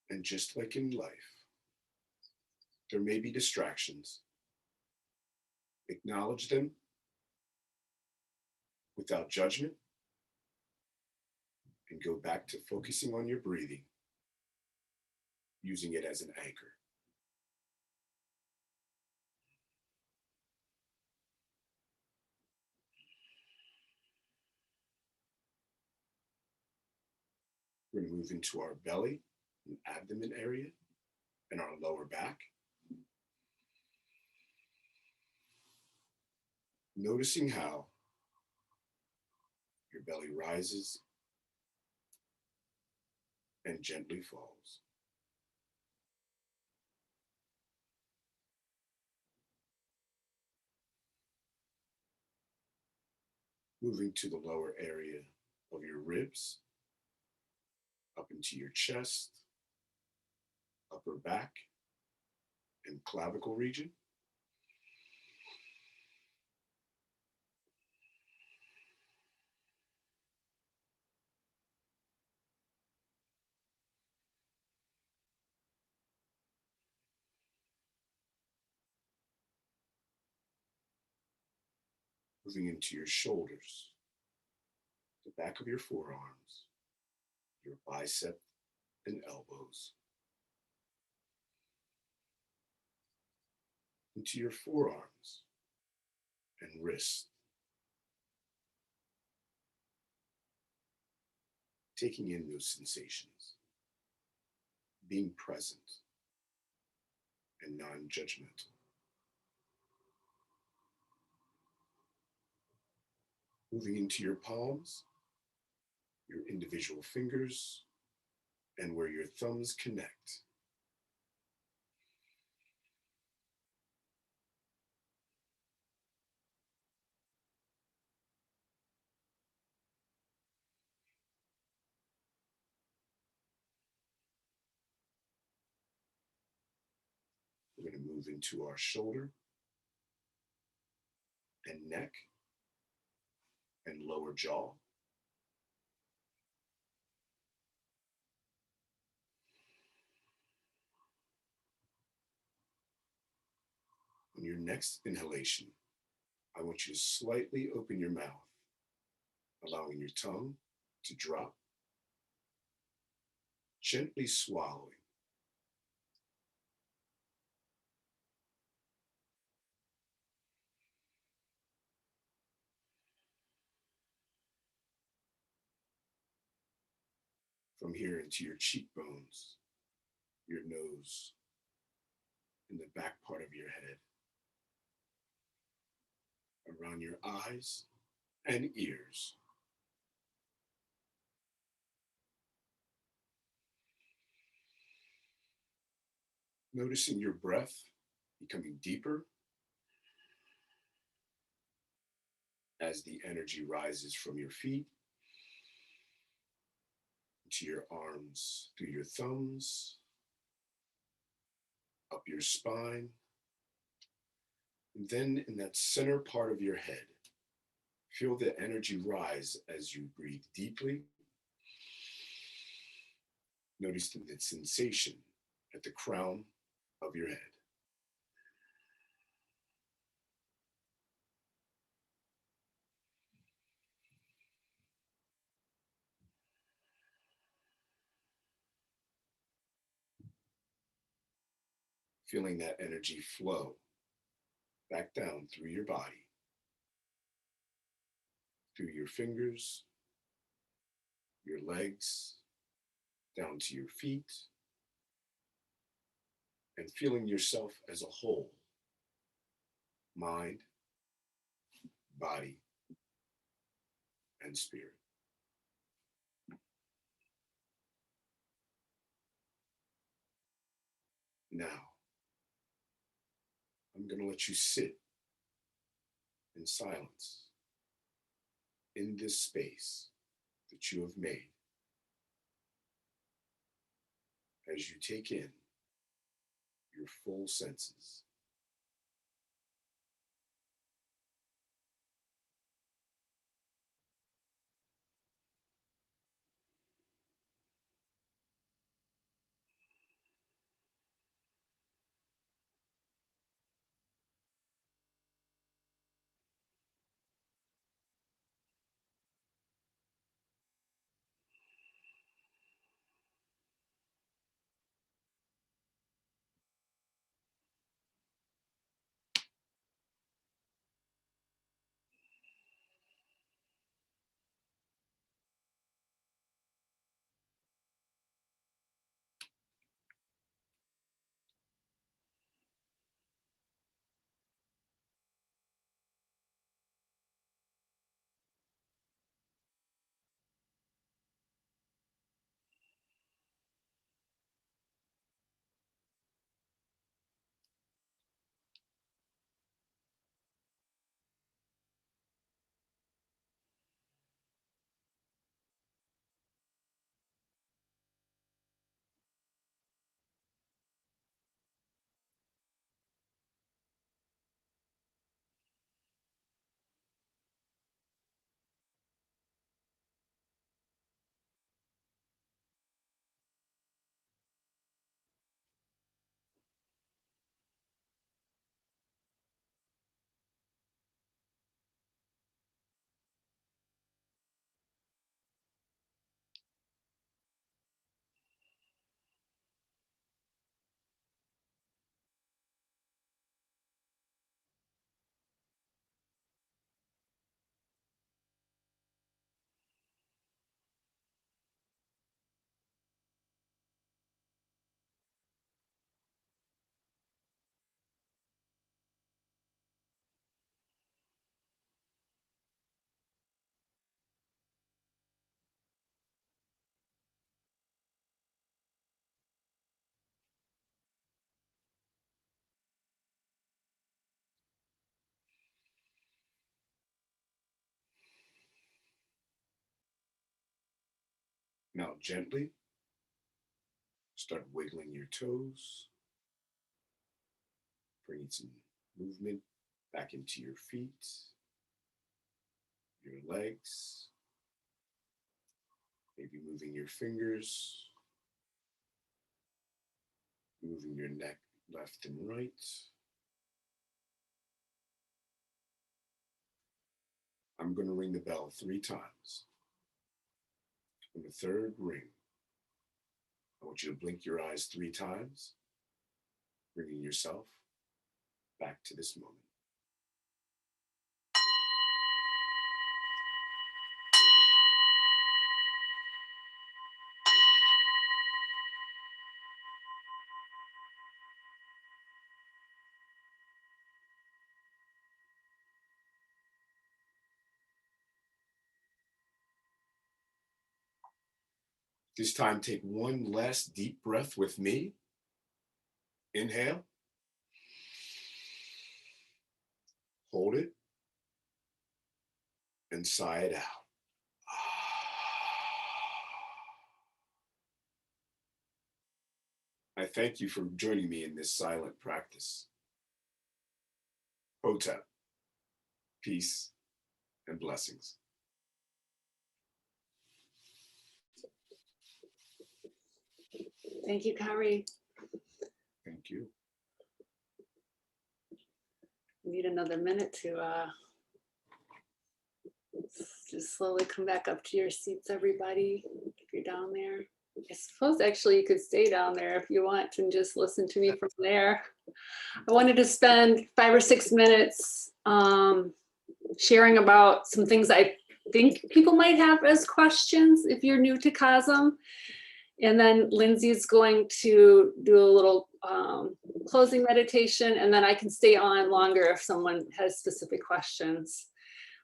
and just like in life, there may be distractions. Acknowledge them without judgment and go back to focusing on your breathing, using it as an anchor. We're going to move into our belly and abdomen area and our lower back. Noticing how your belly rises and gently falls. Moving to the lower area of your ribs, up into your chest, upper back, and clavicle region. Moving into your shoulders, the back of your forearms, your bicep and elbows. Into your forearms and wrists. Taking in those sensations, being present and non-judgmental. Moving into your palms, your individual fingers, and where your thumbs connect. We're going to move into our shoulder and neck and lower jaw. On your next inhalation, I want you to slightly open your mouth, allowing your tongue to drop, gently swallowing. From here into your cheekbones, your nose, and the back part of your head, around your eyes and ears. Noticing your breath becoming deeper as the energy rises from your feet to your arms, through your thumbs, up your spine, and then in that center part of your head, feel the energy rise as you breathe deeply. Notice the sensation at the crown of your head. Feeling that energy flow back down through your body, through your fingers, your legs, down to your feet, and feeling yourself as a whole, mind, body, and spirit. Now, I'm going to let you sit in silence in this space that you have made as you take in your full senses. Now gently start wiggling your toes, bringing some movement back into your feet, your legs, maybe moving your fingers, moving your neck left and right. I'm going to ring the bell 3 times. On the third ring, I want you to blink your eyes 3 times, bringing yourself back to this moment. This time, take one last deep breath with me. Inhale. Hold it. And sigh it out. I thank you for joining me in this silent practice. Hotep, peace, and blessings. Thank you, Kari. need another minute to just slowly come back up to your seats, everybody, if you're down there. I suppose actually you could stay down there if you want and just listen to me from there. I wanted to spend 5 or 6 minutes sharing about some things I think people might have as questions if you're new to COSEM. And then Lindsay's going to do a little closing meditation, and then I can stay on longer if someone has specific questions.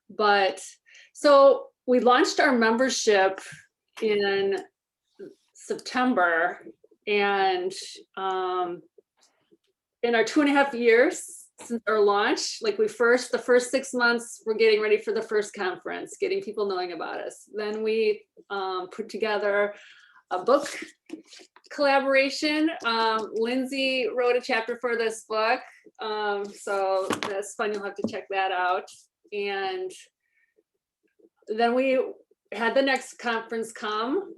But so we launched our membership in September, and in our 2.5 years since our launch, like the first 6 months, we're getting ready for the first conference, getting people knowing about us. Then we put together a book collaboration. Lindsay wrote a chapter for this book, so that's fun. You'll have to check that out. And then we had the next conference come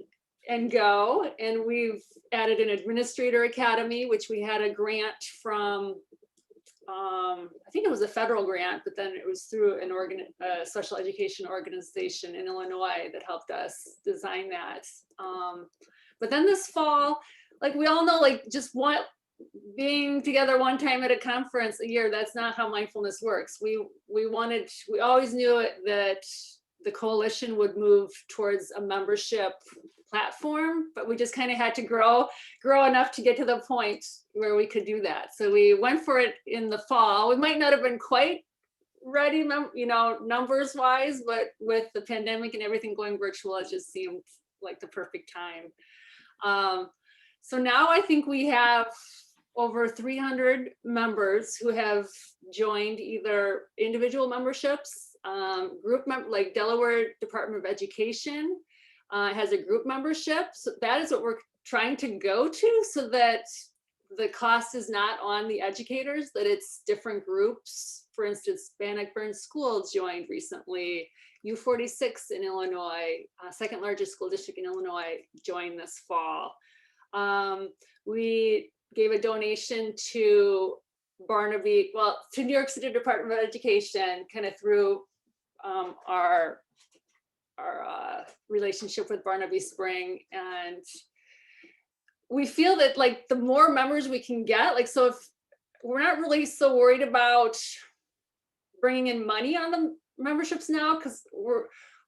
and go, and we've added an administrator academy, which we had a grant from, I think it was a federal grant, but then it was through a special education organization in Illinois that helped us design that. But then this fall, like we all know, like just being together one time at a conference a year, that's not how mindfulness works. We always knew that the coalition would move towards a membership platform, but we just kind of had to grow enough to get to the point where we could do that. So we went for it in the fall. We might not have been quite ready, numbers wise, but with the pandemic and everything going virtual, it just seemed like the perfect time. So now I think we have over 300 members who have joined either individual memberships, group like Delaware Department of Education has a group membership. So that is what we're trying to go to, so that the cost is not on the educators, that it's different groups. For instance, Bannockburn School joined recently. U46 in Illinois, second largest school district in Illinois, joined this fall. We gave a donation to to New York City Department of Education, kind of through our relationship with Barnaby Spring. And we feel that like the more members we can get, like, so if we're not really so worried about bringing in money on the memberships now, because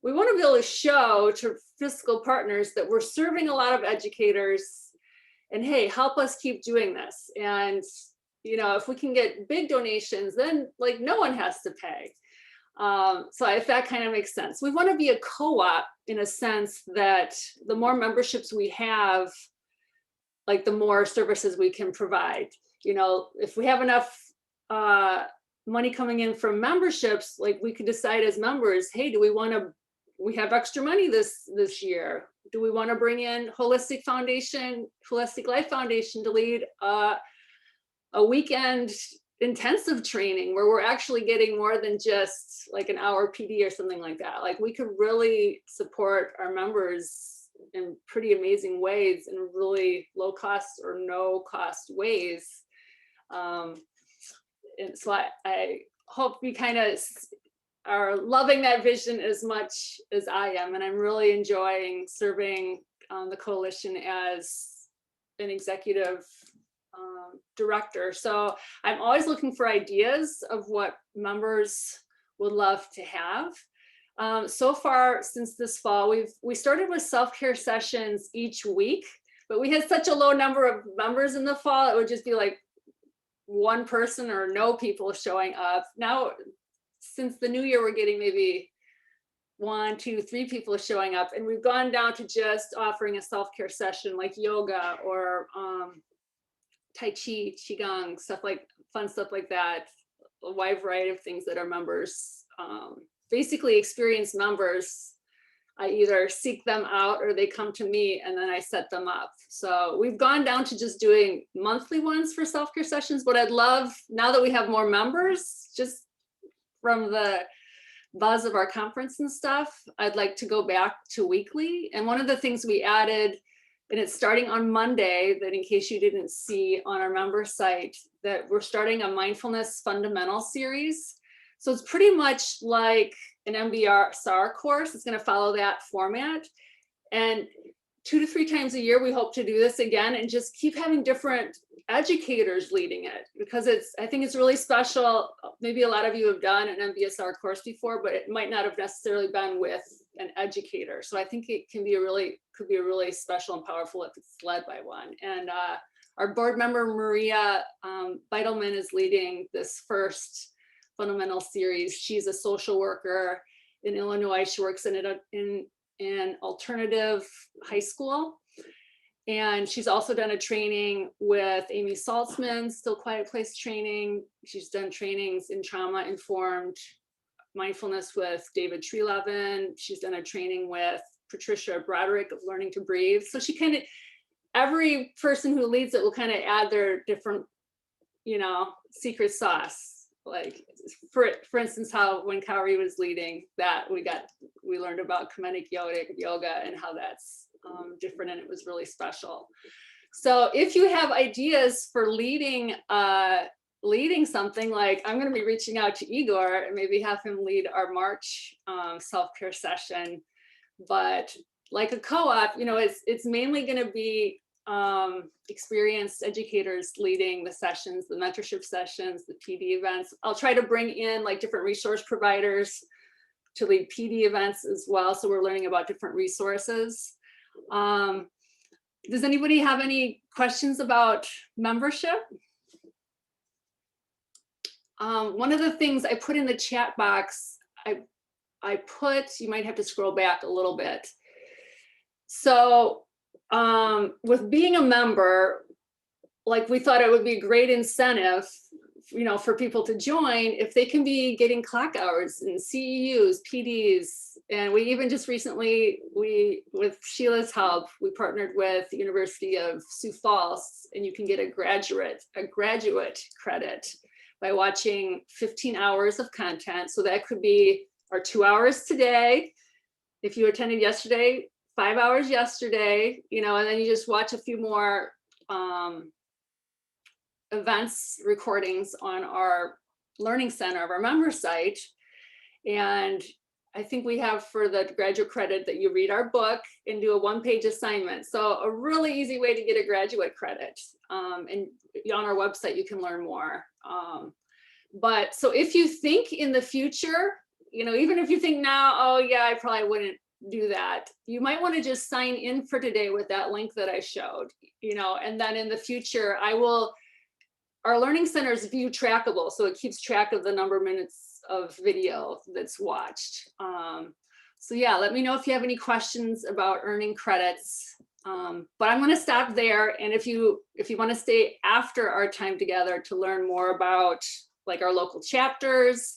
we want to be able to show to fiscal partners that we're serving a lot of educators, and hey, help us keep doing this. And if we can get big donations, then like no one has to pay. So if that kind of makes sense, we want to be a co-op in a sense that the more memberships we have, like the more services we can provide. If we have enough money coming in from memberships, like we could decide as members, hey, we have extra money this year. Do we want to bring in Holistic Life Foundation to lead a weekend intensive training where we're actually getting more than just like an hour PD or something like that? Like we could really support our members in pretty amazing ways, in really low cost or no cost ways. And so I hope we kind of are loving that vision as much as I am. And I'm really enjoying serving the coalition as an executive director. So I'm always looking for ideas of what members would love to have. So far since this fall, we started with self-care sessions each week, but we had such a low number of members in the fall, it would just be like one person or no people showing up. Now, since the new year, we're getting maybe 1, 2, 3 people showing up, and we've gone down to just offering a self-care session like yoga or Tai Chi, Qigong, fun stuff like that, a wide variety of things that our members, basically experienced members. I either seek them out or they come to me and then I set them up. So we've gone down to just doing monthly ones for self-care sessions, but I'd love, now that we have more members, just from the buzz of our conference and stuff, I'd like to go back to weekly. And one of the things we added And it's starting on Monday, that in case you didn't see on our member site, that we're starting a mindfulness fundamental series. So it's pretty much like an MBSR course. It's going to follow that format. And 2 to 3 times a year, we hope to do this again and just keep having different educators leading it, because I think it's really special. Maybe a lot of you have done an MBSR course before, but it might not have necessarily been with an educator. So I think it could be a really special and powerful if it's led by one. And our board member, Maria Beitelman, is leading this first fundamental series. She's a social worker in Illinois. She works in an alternative high school. And she's also done a training with Amy Saltzman's Still Quiet Place training. She's done trainings in trauma-informed mindfulness with David Trelevin. She's done a training with Patricia Broderick of Learning to Breathe. So she kind of, every person who leads it will kind of add their different, secret sauce. Like for instance, how when Kauri was leading that, we learned about kinetic yoga and how that's different, and it was really special. So if you have ideas for leading something, like I'm going to be reaching out to Igor and maybe have him lead our March self-care session. But like a co-op, it's mainly going to be experienced educators leading the sessions, the mentorship sessions, the PD events. I'll try to bring in like different resource providers to lead PD events as well. So we're learning about different resources. Does anybody have any questions about membership? One of the things I put in the chat box, you might have to scroll back a little bit. So with being a member, like we thought it would be a great incentive, for people to join if they can be getting clock hours and CEUs, PDs. And we even just recently, with Sheila's help, we partnered with the University of Sioux Falls, and you can get a graduate credit by watching 15 hours of content. So that could be our 2 hours today. If you attended yesterday, 5 hours yesterday, and then you just watch a few more events recordings on our learning center of our member site. And I think we have for the graduate credit that you read our book and do a 1-page assignment. So a really easy way to get a graduate credit. And on our website, you can learn more. But so if you think in the future, even if you think now, oh yeah, I probably wouldn't do that, you might want to just sign in for today with that link that I showed, and then in the future, our learning center is view trackable. So it keeps track of the number of minutes of video that's watched. So yeah, let me know if you have any questions about earning credits. But I'm going to stop there. And if you want to stay after our time together to learn more about like our local chapters,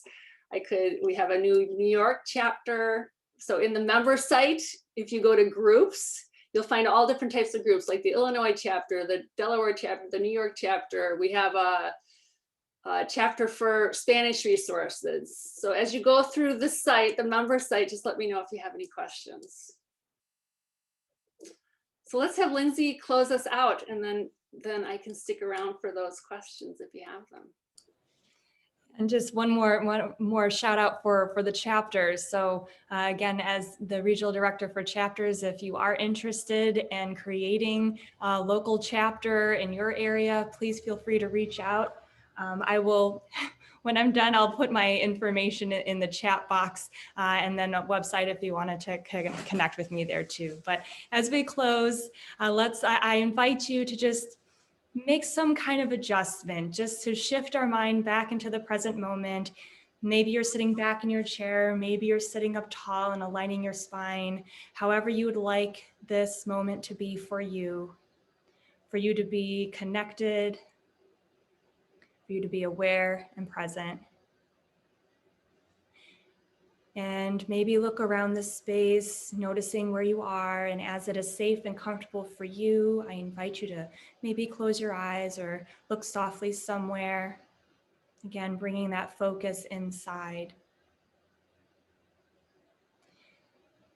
we have a new New York chapter. So in the member site, if you go to groups, you'll find all different types of groups, like the Illinois chapter, the Delaware chapter, the New York chapter. We have a chapter for Spanish resources. So as you go through the site, the member site, just let me know if you have any questions. So let's have Lindsay close us out, and then I can stick around for those questions if you have them. And just one more shout out for the chapters. So again, as the regional director for chapters, if you are interested in creating a local chapter in your area, please feel free to reach out. I will, when I'm done, I'll put my information in the chat box and then a website if you wanted to connect with me there too. But as we close, I invite you to just make some kind of adjustment, just to shift our mind back into the present moment. Maybe you're sitting back in your chair, maybe you're sitting up tall and aligning your spine, however you would like this moment to be for you to be connected, for you to be aware and present. And maybe look around the space, noticing where you are, and as it is safe and comfortable for you, I invite you to maybe close your eyes or look softly somewhere. Again, bringing that focus inside.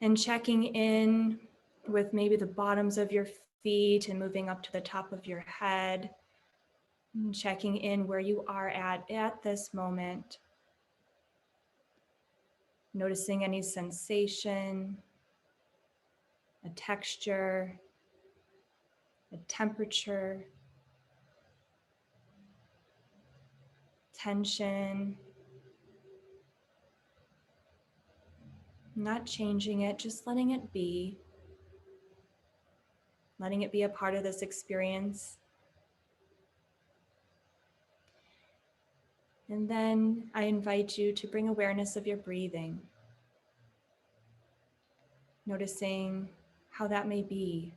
And checking in with maybe the bottoms of your feet and moving up to the top of your head, and checking in where you are at this moment. Noticing any sensation, a texture, a temperature, tension. Not changing it, just letting it be. Letting it be a part of this experience. And then I invite you to bring awareness of your breathing. Noticing how that may be.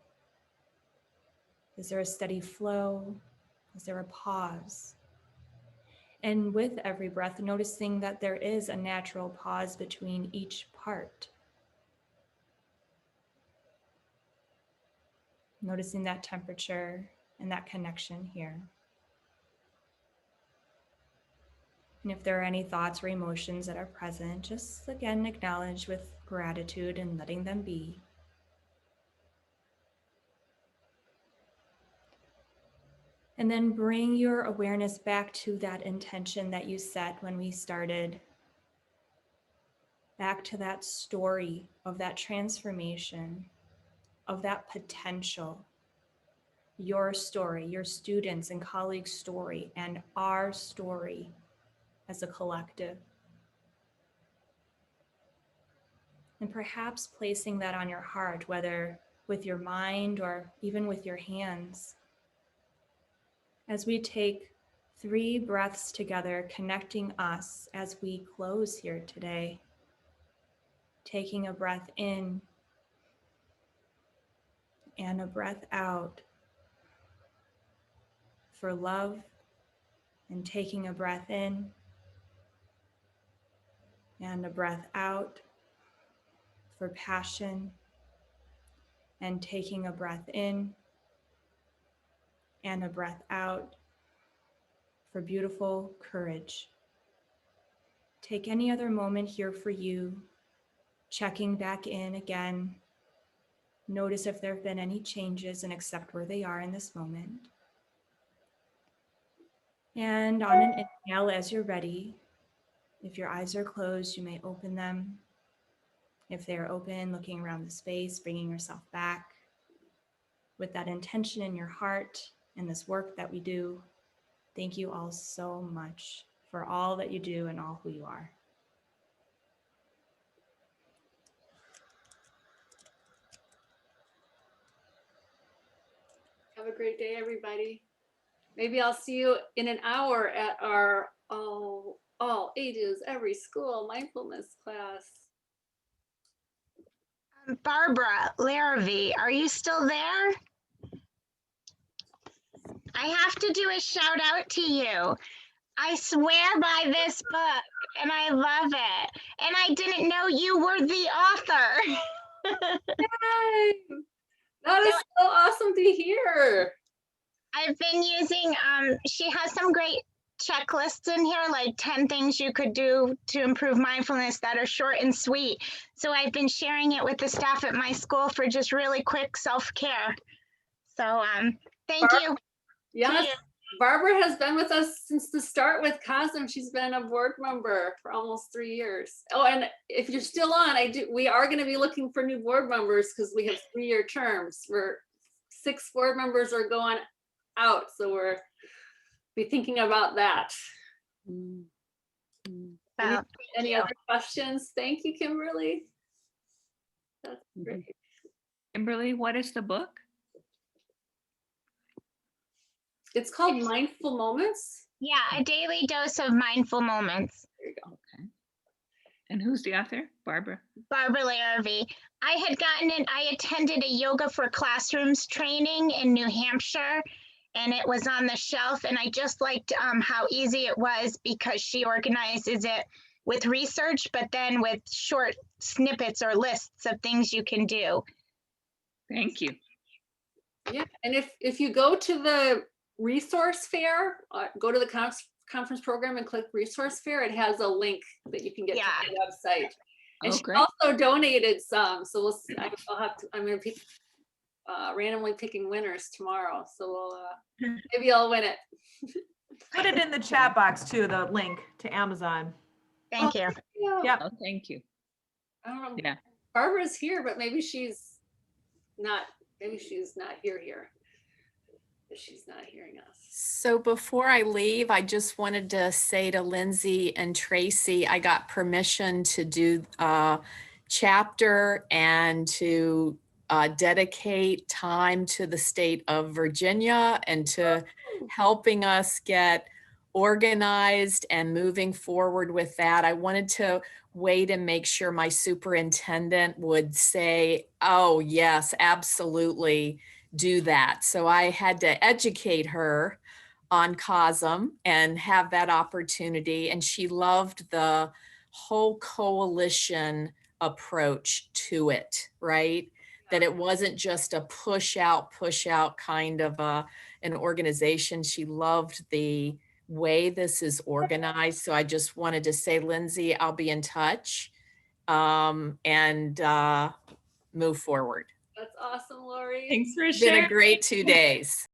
Is there a steady flow? Is there a pause? And with every breath, noticing that there is a natural pause between each part. Noticing that temperature and that connection here. And if there are any thoughts or emotions that are present, just again acknowledge with gratitude and letting them be. And then bring your awareness back to that intention that you set when we started. Back to that story of that transformation, of that potential. Your story, your students' and colleagues' story, and our story as a collective. And perhaps placing that on your heart, whether with your mind or even with your hands. As we take 3 breaths together, connecting us as we close here today. Taking a breath in and a breath out for love, and taking a breath in and a breath out for passion, and taking a breath in and a breath out for beautiful courage. Take any other moment here for you, checking back in again. Notice if there have been any changes and accept where they are in this moment. And on an inhale, as you're ready, if your eyes are closed, you may open them. If they are open, looking around the space, bringing yourself back with that intention in your heart and this work that we do. Thank you all so much for all that you do and all who you are. Have a great day, everybody. Maybe I'll see you in an hour at our all ages, every school mindfulness class. Barbara Larrabee, are you still there? I have to do a shout out to you. I swear by this book and I love it. And I didn't know you were the author. Yay! That is so awesome to hear. I've been using, she has some great checklists in here, like 10 things you could do to improve mindfulness that are short and sweet. So I've been sharing it with the staff at my school for just really quick self-care. So thank you. Yes, Barbara has been with us since the start with COSEM. She's been a board member for almost 3 years. Oh, and if you're still on, we are going to be looking for new board members because we have 3-year terms. 6 board members are going out, so we're be thinking about that. Any other questions? Thank you, Kimberly. That's great. Kimberly, what is the book? It's called Mindful Moments. Yeah, a daily dose of mindful moments. There you go. Okay. And who's the author? Barbara. Barbara Larrabee. I attended a yoga for classrooms training in New Hampshire, and it was on the shelf, and I just liked how easy it was because she organizes it with research, but then with short snippets or lists of things you can do. Thank you. Yeah, and if you go to the resource fair, go to the conference program and click resource fair, it has a link that you can get to the website. And she also donated some, so I'm going to randomly picking winners tomorrow. So we'll, maybe I'll win it. Put it in the chat box too, the link to Amazon. Thank you. Yep. Oh, thank you. I don't know. Yeah. Barbara's here, but maybe she's not here. She's not hearing us. So before I leave, I just wanted to say to Lindsay and Tracy, I got permission to do a chapter and to dedicate time to the state of Virginia and to helping us get organized and moving forward with that. I wanted to wait and make sure my superintendent would say, oh yes, absolutely do that. So I had to educate her on COSEM and have that opportunity. And she loved the whole coalition approach to it, right? That it wasn't just a push out kind of an organization. She loved the way this is organized. So I just wanted to say, Lindsay, I'll be in touch and move forward. That's awesome, Lori. Thanks for It's been sharing. a great 2 days.